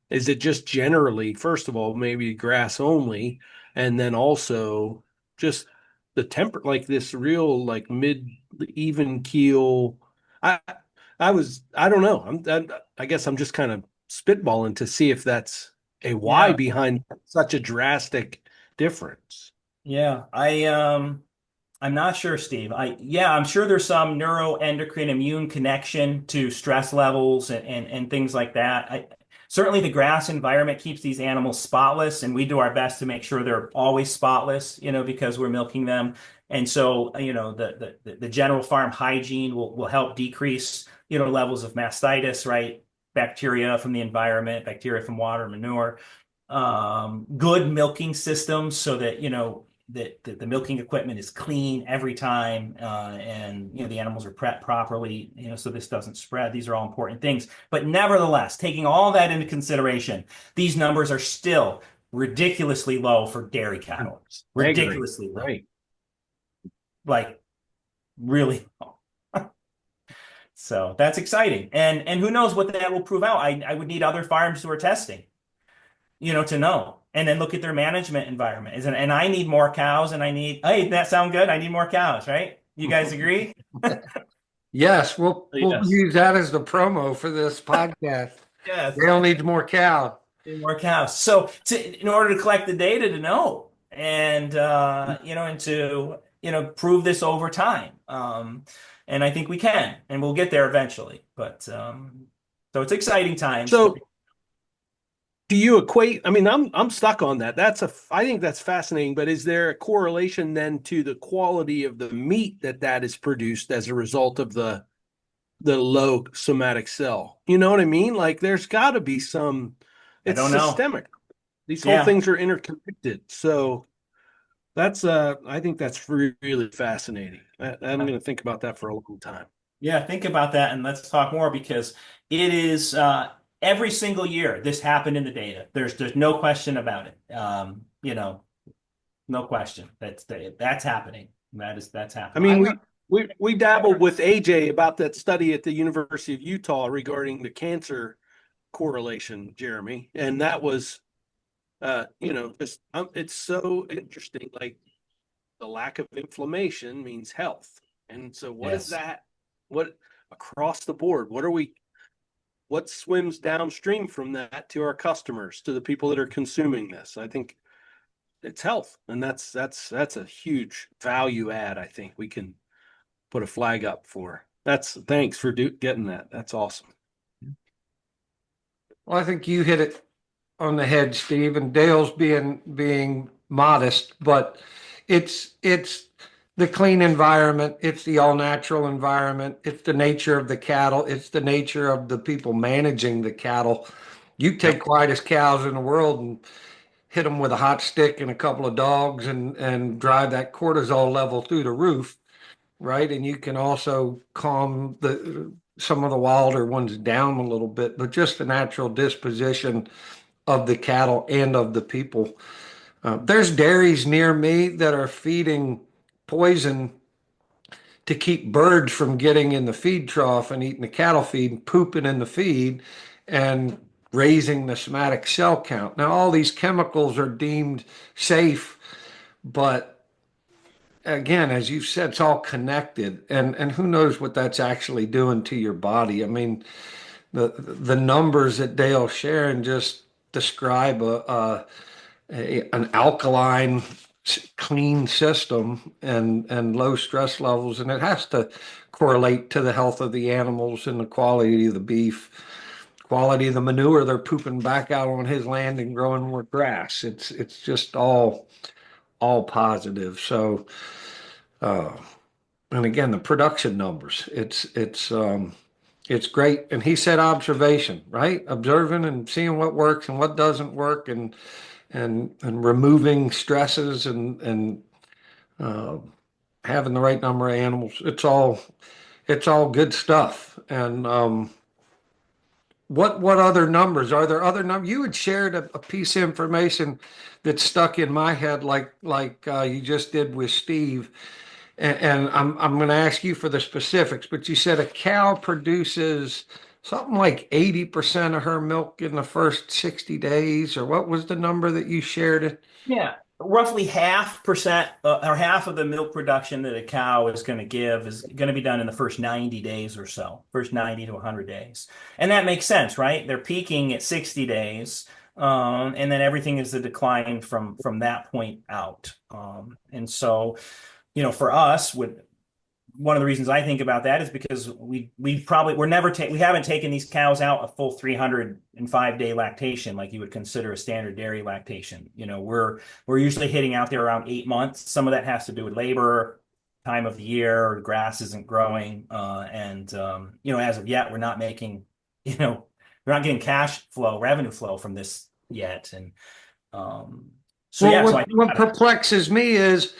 Is it just generally, first of all, maybe grass only, and then also just the temper, like this real, like mid even keel? I don't know. I guess I'm just kind of spitballing to see if that's a why behind such a drastic difference. Yeah, I'm not sure, Steve. I'm sure there's some neuroendocrine immune connection to stress levels and things like that. Certainly the grass environment keeps these animals spotless, and we do our best to make sure they're always spotless, because we're milking them. And so, the general farm hygiene will help decrease, levels of mastitis, right? Bacteria from the environment, bacteria from water, manure, good milking systems so that, that the milking equipment is clean every time, and the animals are prepped properly, so this doesn't spread. These are all important things. But nevertheless, taking all that into consideration, these numbers are still ridiculously low for dairy cattle. Ridiculously low. Right. Like, really low. So that's exciting. And who knows what that will prove out. I would need other farms who are testing, to know. And then look at their management environment. And I need more cows, and hey, that sound good? I need more cows, right? You guys agree? Yes, we'll Yes. use that as the promo for this podcast. Yes. Dale needs more cow. More cows. So in order to collect the data to know and and to prove this over time. And I think we can, and we'll get there eventually. But so it's exciting times. So do you equate, I mean, I'm stuck on that. I think that's fascinating, but is there a correlation then to the quality of the meat that is produced as a result of the low somatic cell? You know what I mean? Like there's got to be some, I it's don't know. systemic. These whole Yeah. things are interconnected. So that's I think that's really fascinating. I'm going to think about that for a long time. Yeah, think about that and let's talk more because it is every single year this happened in the data. There's no question about it. No question. That's happening. That's I happening. mean, we dabbled with AJ about that study at the University of Utah regarding the cancer correlation, Jeremy, and that was, it's so interesting. Like the lack of inflammation means health, and so what is Yes. that? What across the board? What swims downstream from that to our customers, to the people that are consuming this? I think it's health, and that's a huge value add. I think we can put a flag up for. Thanks for getting that. That's awesome. Well, I think you hit it on the head, Steve, and Dale's being modest, but it's the clean environment, it's the all natural environment, it's the nature of the cattle, it's the nature of the people managing the cattle. You take Yep. quietest cows in the world and hit them with a hot stick and a couple of dogs and drive that cortisol level through the roof, right? And you can also calm some of the wilder ones down a little bit, but just the natural disposition of the cattle and of the people. There's dairies near me that are feeding poison to keep birds from getting in the feed trough and eating the cattle feed and pooping in the feed and raising the somatic cell count. Now, all these chemicals are deemed safe, but again, as you said, it's all connected, and who knows what that's actually doing to your body. I mean, the numbers that Dale sharing just describe an alkaline, clean system and low stress levels, and it has to correlate to the health of the animals and the quality of the beef, quality of the manure they're pooping back out on his land and growing more grass. It's just all positive. So, and again, the production numbers, it's great. And he said observation, right? Observing and seeing what works and what doesn't work, and removing stresses and uh, having the right number of animals. It's all good stuff. And what other numbers are there? Other numbers you had shared a piece of information that stuck in my head, like you just did with Steve. And I'm going to ask you for the specifics, but you said a cow produces something like 80% of her milk in the first 60 days, or what was the number that you shared? Yeah, roughly half percent or half of the milk production that a cow is going to give is going to be done in the first 90 days or so, first 90 to 100 days. And that makes sense, right? They're peaking at 60 days. And then everything is a decline from that point out. And so, for us, one of the reasons I think about that is because we haven't taken these cows out a full 305-day lactation like you would consider a standard dairy lactation. We're usually hitting out there around 8 months. Some of that has to do with labor, time of the year, or grass isn't growing, and as of yet, we're not making, we're not getting revenue flow from this yet, and so Well, yeah. So I think what perplexes me is,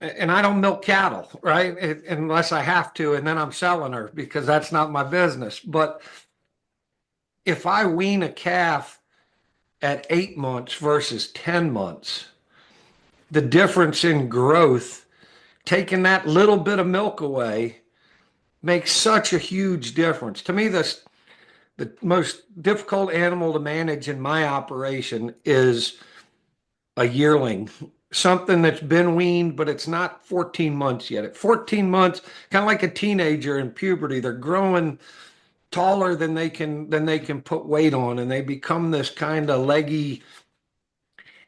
and I don't milk cattle, right? Unless I have to, and then I'm selling her because that's not my business. But if I wean a calf at 8 months versus 10 months, the difference in growth, taking that little bit of milk away, makes such a huge difference. To me, the most difficult animal to manage in my operation is a yearling something that's been weaned, but it's not 14 months yet. At 14 months, kind of like a teenager in puberty, they're growing taller than they can put weight on, and they become this kind of leggy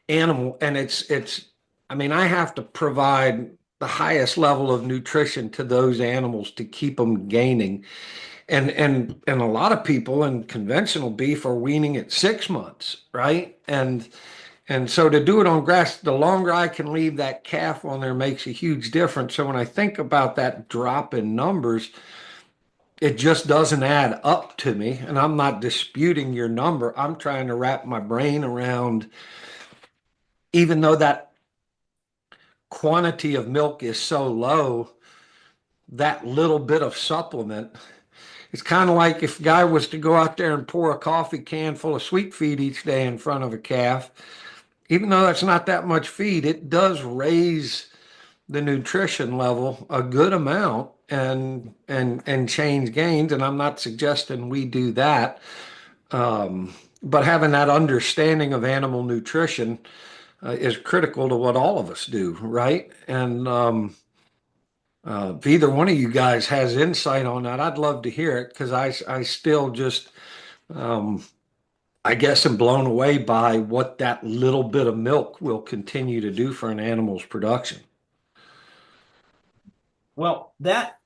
animal. And it's I mean, I have to provide the highest level of nutrition to those animals to keep them gaining. And a lot of people in conventional beef are weaning at 6 months, right? And so to do it on grass, the longer I can leave that calf on there makes a huge difference. So when I think about that drop in numbers, it just doesn't add up to me. And I'm not disputing your number. I'm trying to wrap my brain around, even though that quantity of milk is so low, that little bit of supplement. It's kind of like if a guy was to go out there and pour a coffee can full of sweet feed each day in front of a calf, even though that's not that much feed, it does raise the nutrition level a good amount and change gains. And I'm not suggesting we do that. But having that understanding of animal nutrition is critical to what all of us do, right? And if either one of you guys has insight on that, I'd love to hear it, because I still just, um, I guess, am blown away by what that little bit of milk will continue to do for an animal's production. Well, that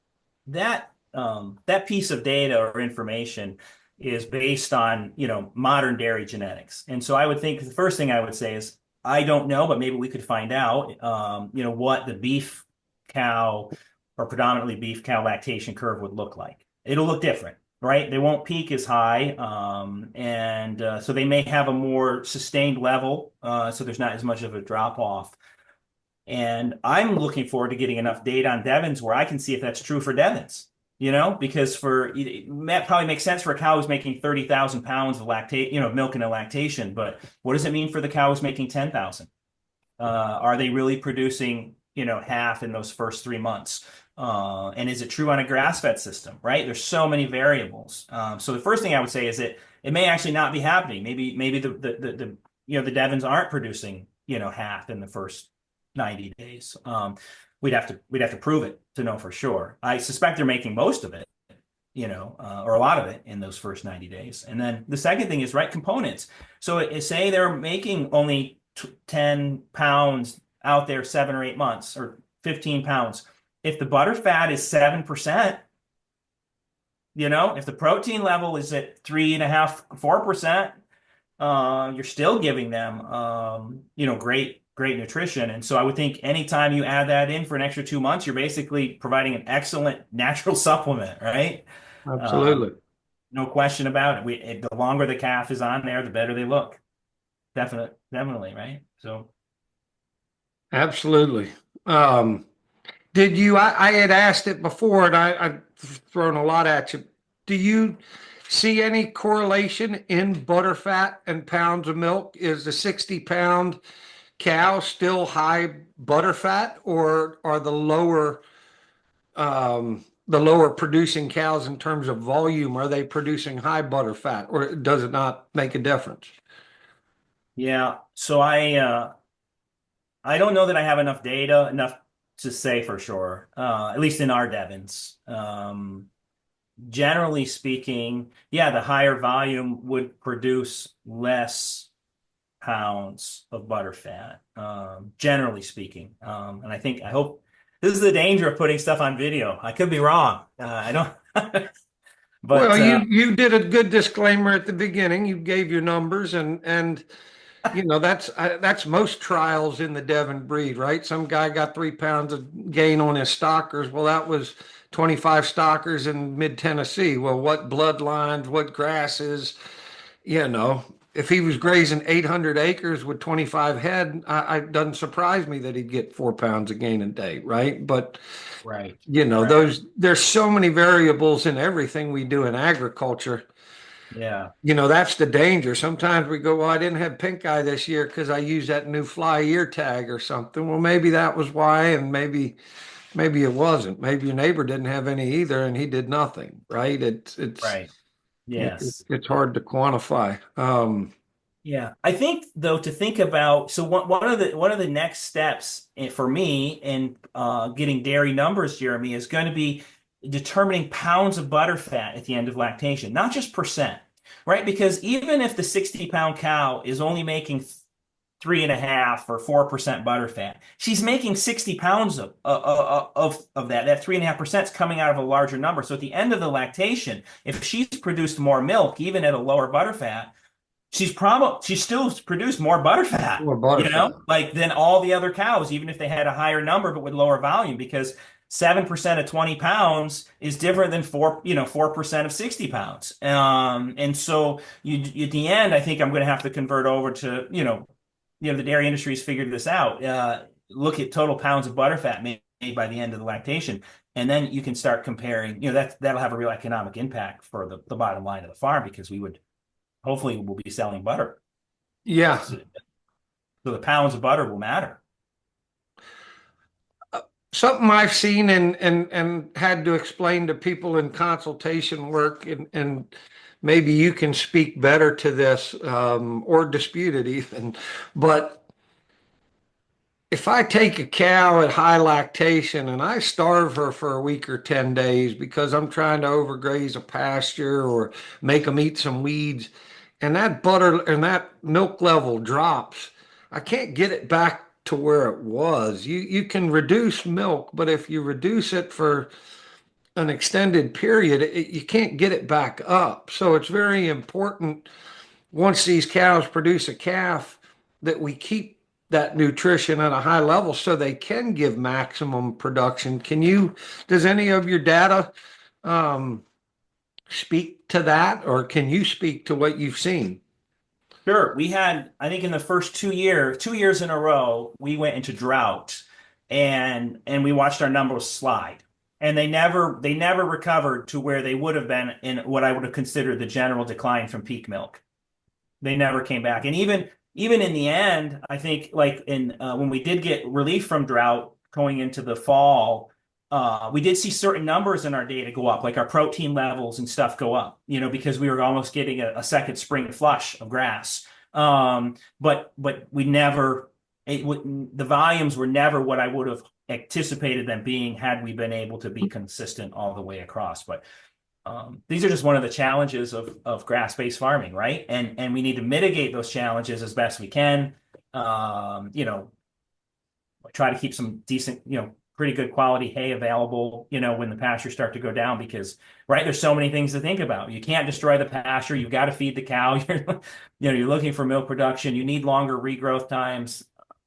piece of data or information is based on, modern dairy genetics. And so I would think the first thing I would say is, I don't know, but maybe we could find out, what the beef cow or predominantly beef cow lactation curve would look like. It'll look different, right? They won't peak as high. And so they may have a more sustained level. So there's not as much of a drop off. And I'm looking forward to getting enough data on Devons where I can see if that's true for Devons, because that probably makes sense for a cow who's making 30,000 pounds of milk in a lactation. But what does it mean for the cow who's making 10,000? Are they really producing, half in those first 3 months? And is it true on a grass-fed system, right? There's so many variables. So the first thing I would say is that it may actually not be happening. Maybe the Devons aren't producing, half in the first 90 days. We'd have to prove it to know for sure. I suspect they're making most of it, or a lot of it in those first 90 days. And then the second thing is, right, components. So say they're making only 10 pounds out there 7 or 8 months, or 15 pounds. If the butter fat is 7%, if the protein level is at 3.5, 4%, you're still giving them, great nutrition. And so I would think anytime you add that in for an extra 2 months, you're basically providing an excellent natural supplement, right? Absolutely. No question about it. The longer the calf is on there, the better they look. Definitely, right? So. Absolutely. Did you, I had asked it before, and I've thrown a lot at you. Do you see any correlation in butter fat and pounds of milk? Is the 60-pound cow still high butter fat, or are the lower producing cows in terms of volume, are they producing high butter fat, or does it not make a difference? Yeah. So I don't know that I have enough to say for sure, at least in our Devons. Generally speaking, yeah, the higher volume would produce less pounds of butter fat, generally speaking. And I hope this is the danger of putting stuff on video. I could be wrong. I don't, but Well, you did a good disclaimer at the beginning. You gave your numbers, and that's most trials in the Devon breed, right? Some guy got 3 pounds of gain on his stockers. Well, that was 25 stockers in mid Tennessee. Well, what bloodlines, what grasses, if he was grazing 800 acres with 25 head, it doesn't surprise me that he'd get 4 pounds of gain a day, right? But right. there's so many variables in everything we do in agriculture. Yeah. That's the danger. Sometimes we go, well, I didn't have pink eye this year because I used that new fly ear tag or something. Well, maybe that was why, and maybe it wasn't. Maybe your neighbor didn't have any either, and he did nothing, right? It's Right. Yes. it's hard to quantify. Yeah, I think though to think about so one of the next steps for me in getting dairy numbers, Jeremy, is going to be determining pounds of butter fat at the end of lactation, not just percent, right? Because even if the 60-pound cow is only making 3.5 or 4% butter fat, she's making 60 pounds of that. That 3.5% is coming out of a larger number. So at the end of the lactation, if she's produced more milk, even at a lower butter fat, she's still produced more butter fat, Or butterfat. like than all the other cows, even if they had a higher number but with lower volume, because 7% of 20 pounds is different than 4% of 60 pounds. And so at the end, I think I'm going to have to convert over to, the dairy industry's figured this out. Look at total pounds of butter fat made by the end of the lactation. And then you can start comparing, that'll have a real economic impact for the bottom line of the farm, because hopefully we'll be selling butter. Yeah. So the pounds of butter will matter. Something I've seen and had to explain to people in consultation work, and maybe you can speak better to this, or dispute it even, but if I take a cow at high lactation and I starve her for a week or 10 days because I'm trying to overgraze a pasture or make them eat some weeds, and that butter and that milk level drops, I can't get it back to where it was. You can reduce milk, but if you reduce it for an extended period, you can't get it back up. So it's very important, once these cows produce a calf, that we keep that nutrition at a high level so they can give maximum production. Does any of your data um, speak to that, or can you speak to what you've seen? Sure. We had, I think in the first 2 years in a row, we went into drought, and we watched our numbers slide. And they never recovered to where they would have been in what I would have considered the general decline from peak milk. They never came back. And even in the end, I think like when we did get relief from drought going into the fall, we did see certain numbers in our data go up, like our protein levels and stuff go up, because we were almost getting a second spring flush of grass. But we never, the volumes were never what I would have anticipated them being had we been able to be consistent all the way across. But these are just one of the challenges of grass-based farming, right? And we need to mitigate those challenges as best we can. Try to keep some decent, pretty good quality hay available, when the pastures start to go down, because, right, there's so many things to think about. You can't destroy the pasture. You've got to feed the cow. You're looking for milk production. You need longer regrowth times.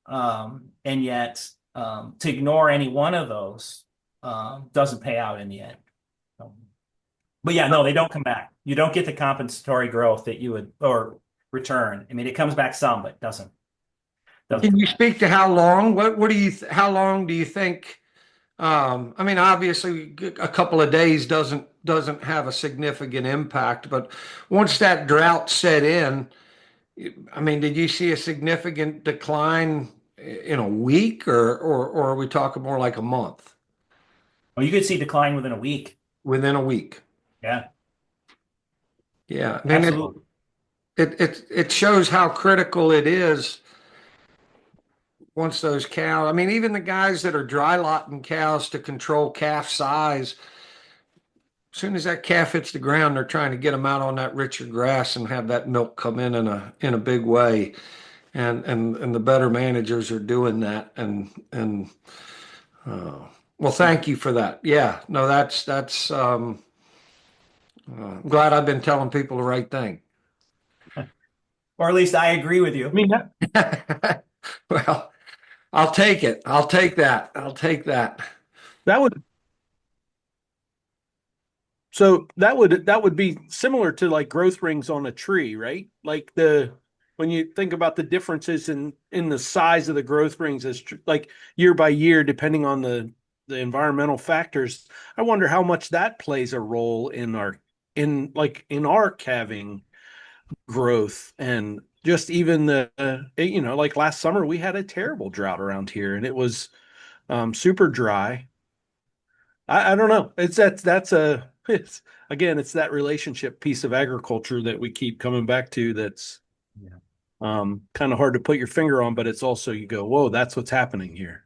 And yet, to ignore any one of those doesn't pay out in the end. But yeah, no, they don't come back. You don't get the compensatory growth that you would, or return. I mean, it comes back some, but doesn't Can come you back. speak to how long? What do you? How long do you think? I mean, obviously, a couple of days doesn't have a significant impact, but once that drought set in, I mean, did you see a significant decline in a week, or are we talking more like a month? Well, you could see decline within a week. Within a week? Yeah, Yeah, and absolutely. it shows how critical it is once those cows. I mean, even the guys that are dry lotting cows to control calf size, as soon as that calf hits the ground, they're trying to get them out on that richer grass and have that milk come in a big way. And the better managers are doing that. And well, thank you for that. Yeah, no, that's I'm glad I've been telling people the right thing. Or at least I agree with I you. mean, Well, I'll take it. I'll take that. I'll take that. that would so that would be similar to like growth rings on a tree, right? Like the when you think about the differences in the size of the growth rings as like year by year, depending on the environmental factors, I wonder how much that plays a role in our calving growth. And just even like last summer we had a terrible drought around here, and it was super dry. I don't know. It's again, it's that relationship piece of agriculture that we keep coming back to. That's Yeah. Kind of hard to put your finger on, but it's also you go, whoa, that's what's happening here.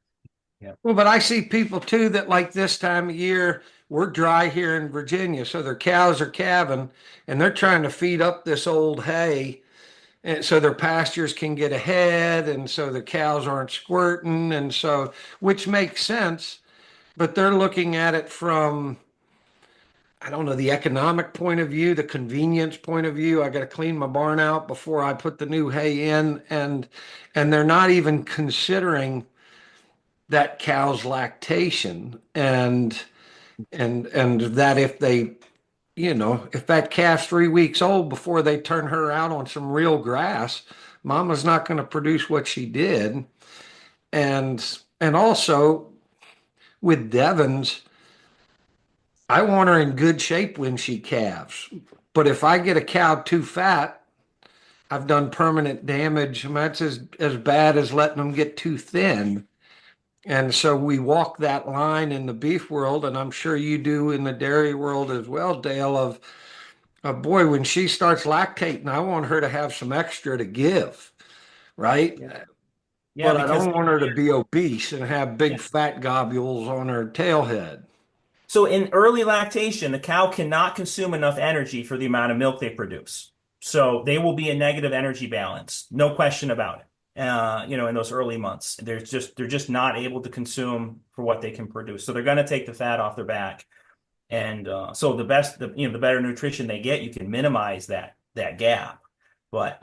Well, but I see people too that like this time of year, we're dry here in Virginia, so their cows are calving and they're trying to feed up this old hay and so their pastures can get ahead and so the cows aren't squirting and so which makes sense, but they're looking at it from I don't know, the economic point of view, the convenience point of view. I got to clean my barn out before I put the new hay in and they're not even considering that cow's lactation and that if they if that calf's 3 weeks old before they turn her out on some real grass, mama's not going to produce what she did. And also with Devons, I want her in good shape when she calves. But if I get a cow too fat, I've done permanent damage. And that's as bad as letting them get too thin. And so we walk that line in the beef world, and I'm sure you do in the dairy world as well, Dale, of boy, when she starts lactating, I want her to have some extra to give, right? Yeah, But I because don't want her to be obese and have big fat globules on her tail head. so in early lactation, the cow cannot consume enough energy for the amount of milk they produce. So they will be in negative energy balance, no question about it. In those early months, they're just not able to consume for what they can produce. So they're going to take the fat off their back, and so the better nutrition they get, you can minimize that gap. But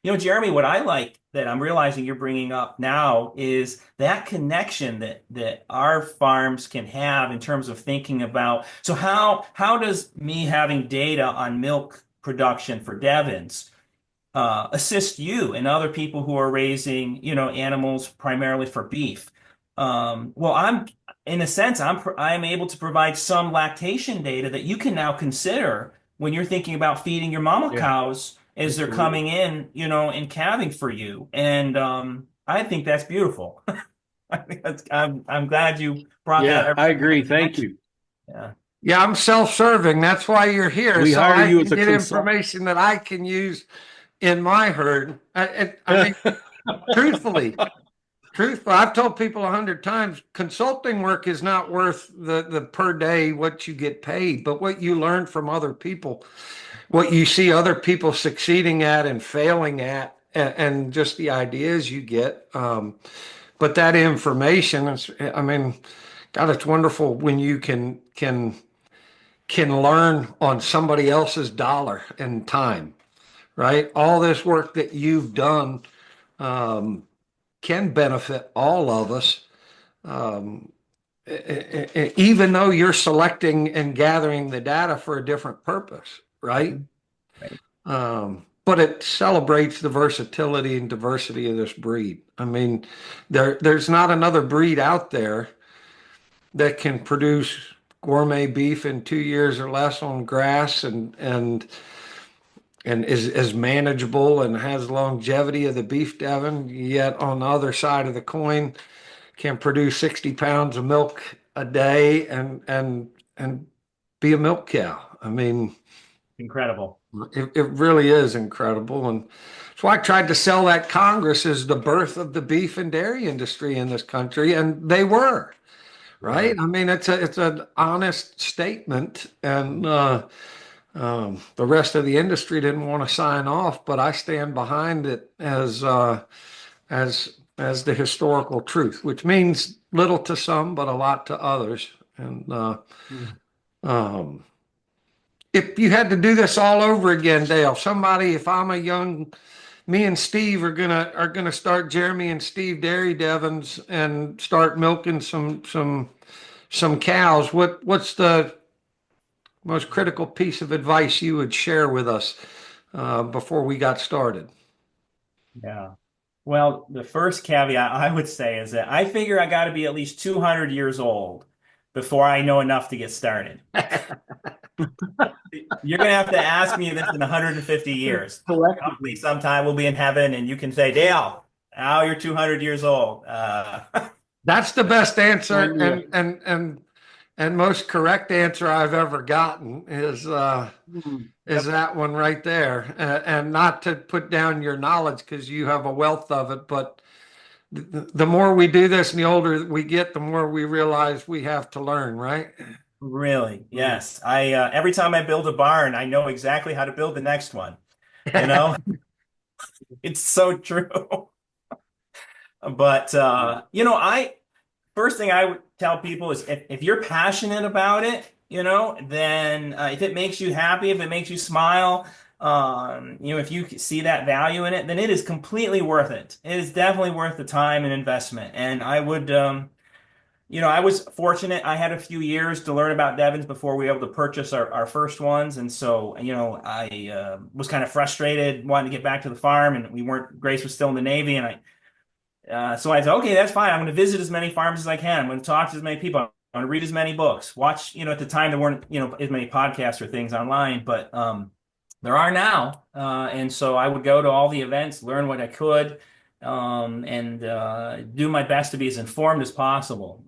Jeremy, what I like that I'm realizing you're bringing up now is that connection that our farms can have in terms of thinking about. So how does me having data on milk production for Devons assist you and other people who are raising animals primarily for beef? Well, I'm in a sense I'm able to provide some lactation data that you can now consider when you're thinking about feeding your mama Yeah, cows as they're coming in, and calving for you. And I think that's beautiful. I think I'm glad you brought that yeah, up. I agree. Thank you. Yeah. Yeah, I'm self-serving. That's why you're here. We So hire I you can as a get consultant. information that I can use in my herd. I mean, truthfully, I've told people 100 times, consulting work is not worth the per day what you get paid, but what you learn from other people, what you see other people succeeding at and failing at, and just the ideas you get. But that information is, I mean, God, it's wonderful when you can learn on somebody else's dollar and time, right? All this work that you've done can benefit all of us, even though you're selecting and gathering the data for a different purpose, right? Right. But it celebrates the versatility and diversity of this breed. I mean, there's not another breed out there that can produce gourmet beef in 2 years or less on grass and is manageable and has longevity of the beef Devon, yet on the other side of the coin can produce 60 pounds of milk a day and be a milk cow. I mean, Incredible. it really is incredible. And so I tried to sell that Congress as the birth of the beef and dairy industry in this country, and they were. Right? I mean, it's an honest statement, and the rest of the industry didn't want to sign off, but I stand behind it as the historical truth, which means little to some, but a lot to others. And um, if you had to do this all over again, Dale, somebody, if I'm a young, me and Steve are gonna start Jeremy and Steve Dairy Devons and start milking some cows. What's the most critical piece of advice you would share with us before we got started? Yeah. Well, the first caveat I would say is that I figure I got to be at least 200 years old before I know enough to get started. You're going to have to ask me this in 150 years. Hopefully, sometime we'll be in heaven and you can say, Dale, now you're 200 years old. That's the best answer Yeah. and most correct answer I've ever gotten is is that one right there. And not to put down your knowledge because you have a wealth of it, but the more we do this and the older we get, the more we realize we have to learn, right? Really, yes. I every time I build a barn, I know exactly how to build the next one. You know, it's so true. But I first thing I would tell people is if you're passionate about it, then if it makes you happy, if it makes you smile, if you see that value in it, then it is completely worth it. It is definitely worth the time and investment. And I would, I was fortunate. I had a few years to learn about Devons before we were able to purchase our first ones. And so, I was kind of frustrated wanting to get back to the farm, and Grace was still in the Navy, and so I thought, okay, that's fine. I'm going to visit as many farms as I can. I'm going to talk to as many people. I'm going to read as many books. Watch, at the time there weren't, as many podcasts or things online, but there are now. And so I would go to all the events, learn what I could, and do my best to be as informed as possible,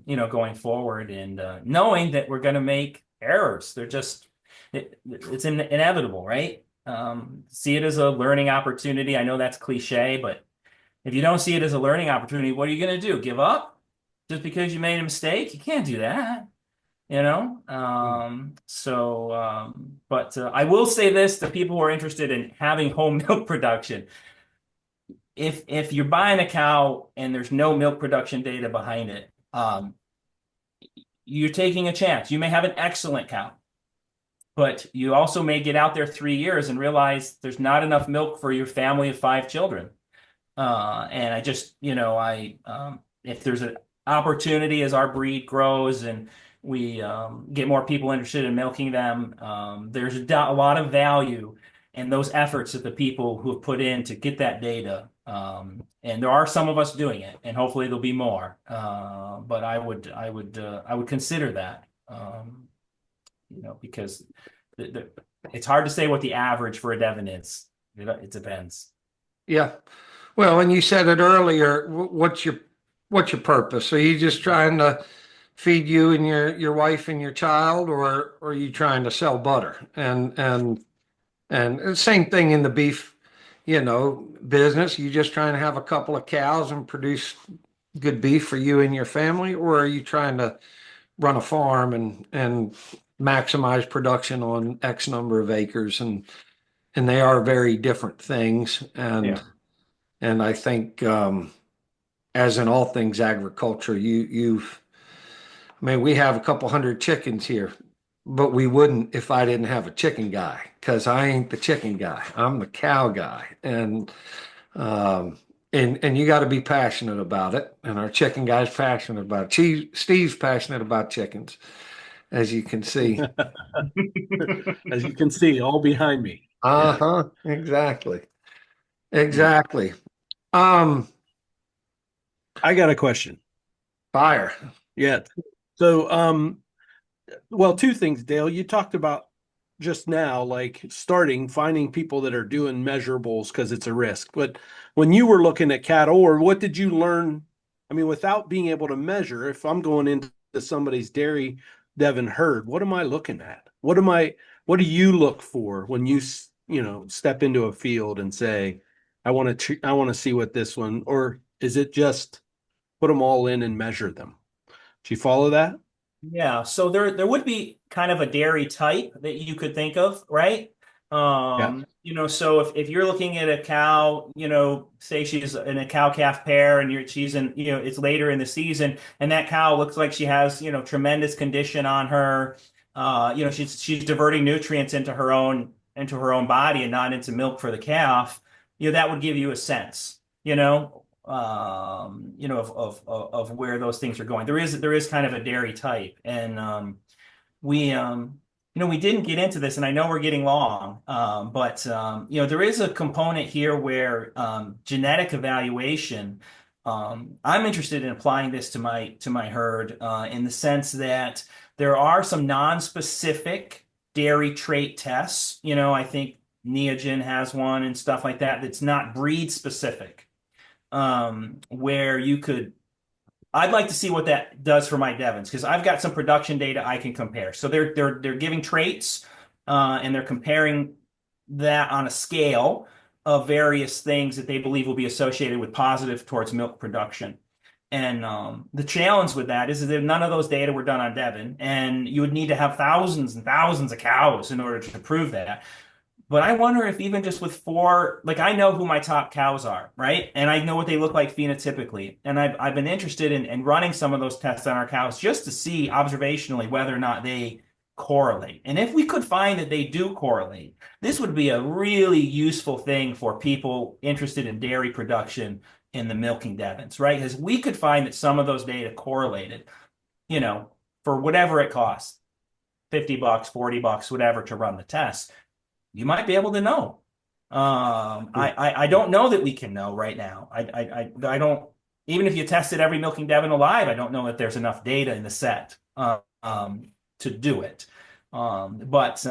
going forward, and knowing that we're going to make errors. It's inevitable, right? See it as a learning opportunity. I know that's cliche, but if you don't see it as a learning opportunity, what are you going to do? Give up just because you made a mistake? You can't do that, you know? But I will say this to people who are interested in having home milk production. If you're buying a cow and there's no milk production data behind it, you're taking a chance. You may have an excellent cow, but you also may get out there 3 years and realize there's not enough milk for your family of 5 children. And I just, if there's an opportunity as our breed grows and we get more people interested in milking them, there's a lot of value in those efforts that the people who have put in to get that data. And there are some of us doing it, and hopefully there'll be more. But I would consider that, because it's hard to say what the average for a Devon is. It depends. Yeah. Well, and you said it earlier, what's your purpose? Are you just trying to feed you and your wife and your child, or are you trying to sell butter? And the same thing in the beef, business. You just trying to have a couple of cows and produce good beef for you and your family, or are you trying to run a farm and maximize production on X number of acres? And they are very different things. Yeah. And I think, as in all things agriculture, we have a couple hundred chickens here, but we wouldn't if I didn't have a chicken guy, because I ain't the chicken guy. I'm the cow guy. And you got to be passionate about it. And our chicken guy's passionate about it. Steve's passionate about chickens, as you can see. As you can see, all behind me. Uh-huh. Exactly. Exactly. Um, I got a question. Fire. Yeah. So, well, two things, Dale. You talked about just now, like finding people that are doing measurables because it's a risk. But when you were looking at cattle, or what did you learn? I mean, without being able to measure, if I'm going into somebody's dairy Devon herd, what am I looking at? What do you look for when you step into a field and say, I want to see what this one, or is it just put them all in and measure them? Do you follow that? Yeah, so there would be kind of a dairy type that you could think of, right? Yeah. So if you're looking at a cow, say she's in a cow-calf pair, and she's in, it's later in the season, and that cow looks like she has, tremendous condition on her. She's diverting nutrients into her own body and not into milk for the calf. That would give you a sense, of where those things are going. There is kind of a dairy type, and we didn't get into this, and I know we're getting long, but there is a component here where genetic evaluation. I'm interested in applying this to my herd, in the sense that there are some non-specific dairy trait tests. I think Neogen has one and stuff like that that's not breed specific, where I'd like to see what that does for my Devons, because I've got some production data I can compare. So they're giving traits, and they're comparing that on a scale of various things that they believe will be associated with positive towards milk production. And the challenge with that is that none of those data were done on Devon, and you would need to have thousands and thousands of cows in order to prove that. But I wonder if even just with four, like I know who my top cows are, right? And I know what they look like phenotypically. And I've been interested in running some of those tests on our cows just to see observationally whether or not they correlate. And if we could find that they do correlate, this would be a really useful thing for people interested in dairy production in the milking Devons, right? Because we could find that some of those data correlated, for whatever it costs, $50, $40, whatever, to run the test. You might be able to know. I don't know that we can know right now. I don't, even if you tested every milking Devon alive, I don't know if there's enough data in the set to do it. But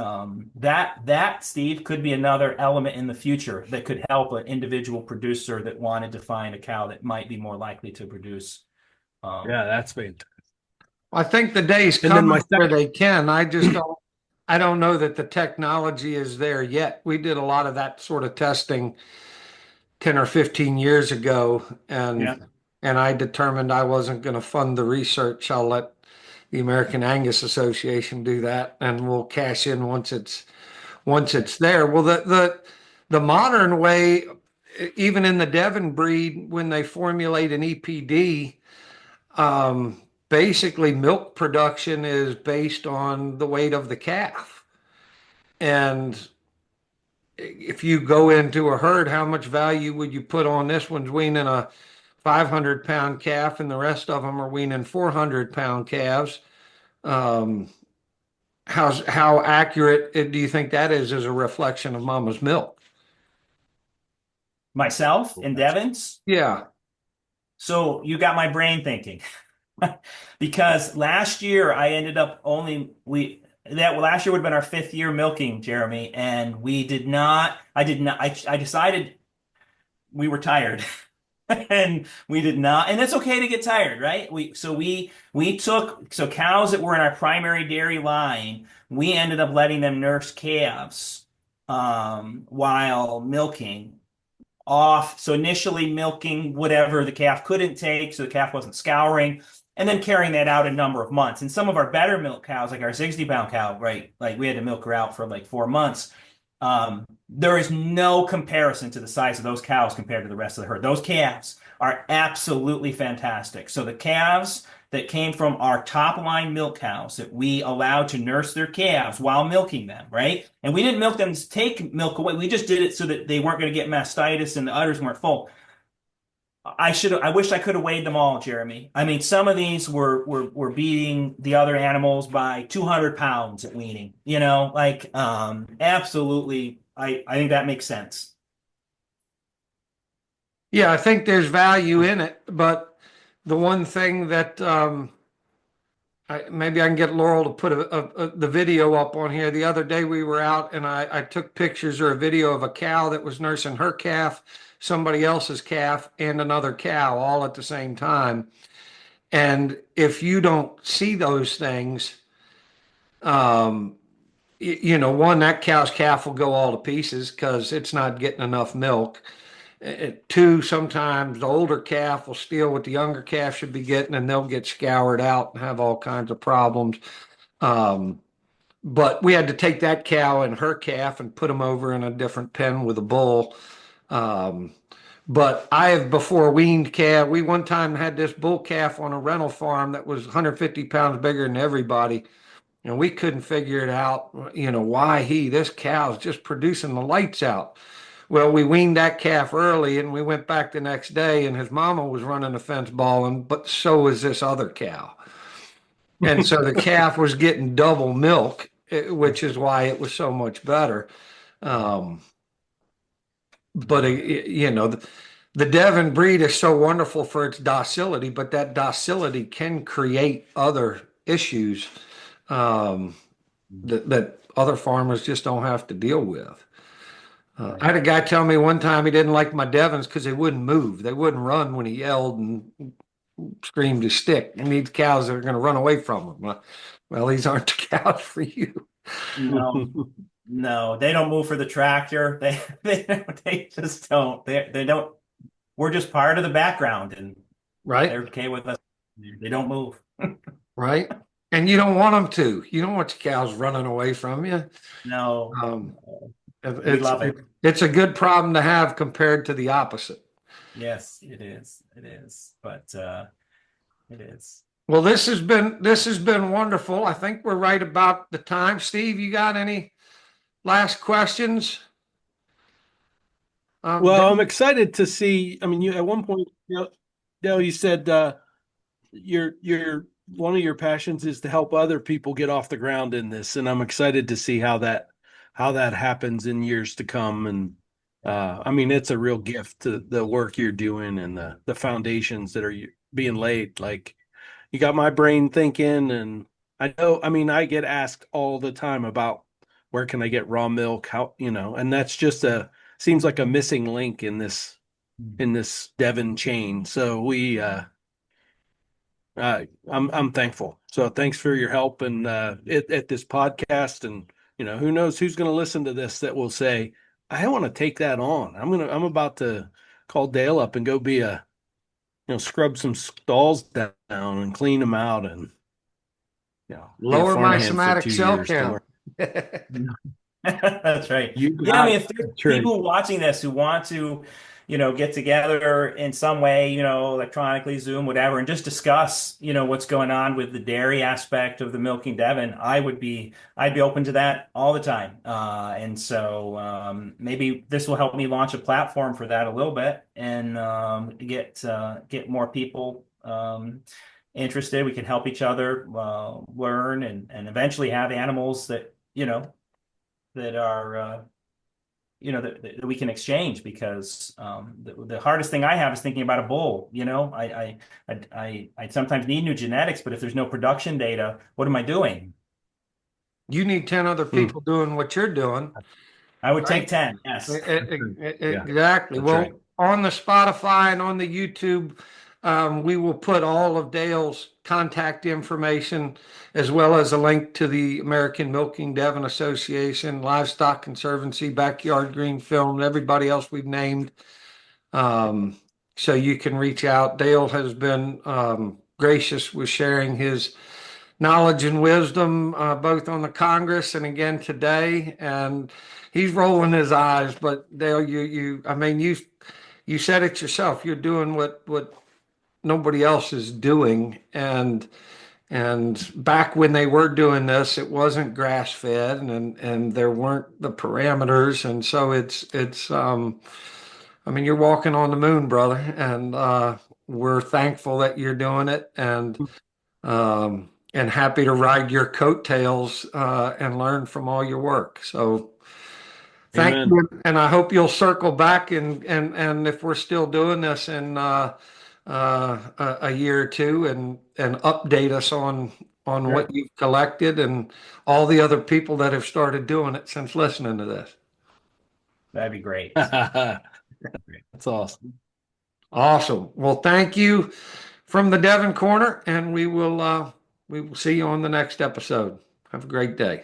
that, Steve, could be another element in the future that could help an individual producer that wanted to find a cow that might be more likely to produce. Yeah, that's fantastic. I think the day's And then coming my where they can. I don't know that the technology is there yet. We did a lot of that sort of testing 10 or 15 years ago, Yeah. and I determined I wasn't going to fund the research. I'll let the American Angus Association do that, and we'll cash in once it's there. Well, the modern way, even in the Devon breed, when they formulate an EPD, basically milk production is based on the weight of the calf. And if you go into a herd, how much value would you put on this one's weaning a 500-pound calf and the rest of them are weaning 400-pound calves? How accurate do you think that is as a reflection of mama's milk? Myself in Devons? Yeah. So you got my brain thinking. Because last year I ended up last year would have been our 5th year milking, Jeremy, and I decided we were tired. And we did not, and it's okay to get tired, right? So cows that were in our primary dairy line, we ended up letting them nurse calves while milking off. So initially milking whatever the calf couldn't take, so the calf wasn't scouring, and then carrying that out a number of months. And some of our better milk cows, like our 60-pound cow, right? Like we had to milk her out for like 4 months. There is no comparison to the size of those cows compared to the rest of the herd. Those calves are absolutely fantastic. So the calves that came from our top line milk cows that we allowed to nurse their calves while milking them, right? And we didn't milk them to take milk away. We just did it so that they weren't going to get mastitis and the udders weren't full. I wish I could have weighed them all, Jeremy. I mean, some of these were beating the other animals by 200 pounds at weaning, absolutely. I think that makes sense. Yeah, I think there's value in it, but the one thing that maybe I can get Laurel to put the video up on here. The other day we were out and I took pictures or a video of a cow that was nursing her calf, somebody else's calf, and another cow all at the same time. And if you don't see those things, one, that cow's calf will go all to pieces because it's not getting enough milk. Two, sometimes the older calf will steal what the younger calf should be getting, and they'll get scoured out and have all kinds of problems. But we had to take that cow and her calf and put them over in a different pen with a bull. But I have before weaned calf. We one time had this bull calf on a rental farm that was 150 pounds bigger than everybody. And we couldn't figure it out, why this cow's just producing the lights out. Well, we weaned that calf early and we went back the next day and his mama was running the fence balling, but so was this other cow. And so the calf was getting double milk, which is why it was so much better. But, the Devon breed is so wonderful for its docility, but that docility can create other issues that other farmers just don't have to deal with. I had a guy tell me one time he didn't like my Devons because they wouldn't move. They wouldn't run when he yelled and screamed his stick. He needs cows that are going to run away from him. Well, these aren't the cows for you. No, no, they don't move for the tractor. They just don't. They don't. We're just part of the background, and Right? they're okay with us. They don't move. Right? And you don't want them to. You don't want your cows running away from you. No, Um, we it's love it. it's a good problem to have compared to the opposite. Yes, it is. It is. But it is. Well, this has been wonderful. I think we're right about the time. Steve, you got any last questions? Well, I'm excited to see. I mean, you at one point, Dale, you said your one of your passions is to help other people get off the ground in this, and I'm excited to see how that happens in years to come. And I mean, it's a real gift to the work you're doing and the foundations that are being laid. Like you got my brain thinking, and I know. I mean, I get asked all the time about where can I get raw milk, how, and that's just seems like a missing link in this Devon chain. So I'm thankful. So thanks for your help and at this podcast. And who knows who's going to listen to this that will say, I want to take that on. I'm about to call Dale up and go be scrub some stalls down and clean them out and be a Lower my farmhand for somatic 2 cell years to count. learn. That's right. You Yeah, I got mean, it. if there's That's right. people watching this who want to, get together in some way, electronically, Zoom, whatever, and just discuss, what's going on with the dairy aspect of the milking Devon, I'd be open to that all the time. And so maybe this will help me launch a platform for that a little bit and get more people interested. We can help each other learn and eventually have animals that, that are that we can exchange because the hardest thing I have is thinking about a bull. I sometimes need new genetics, but if there's no production data, what am I doing? You need 10 other people doing what you're doing. I would take Right. 10. Yes. Yeah, Exactly. that's Well, right. on the Spotify and on the YouTube, we will put all of Dale's contact information as well as a link to the American Milking Devon Association, Livestock Conservancy, Backyard Green Film, and everybody else we've named. So you can reach out. Dale has been gracious with sharing his knowledge and wisdom, both on the Congress and again today. And he's rolling his eyes, but Dale, I mean, you said it yourself. You're doing what nobody else is doing, and back when they were doing this, it wasn't grass fed, and there weren't the parameters, and so it's. I mean, you're walking on the moon, brother, and we're thankful that you're doing it, and happy to ride your coattails and learn from all your work. So thank Amen. you, and I hope you'll circle back and if we're still doing this in a year or two and update us on Sure. what you've collected and all the other people that have started doing it since listening to this. That'd be great. That's awesome. Awesome. Well, thank you from the Devon Corner, and we will see you on the next episode. Have a great day.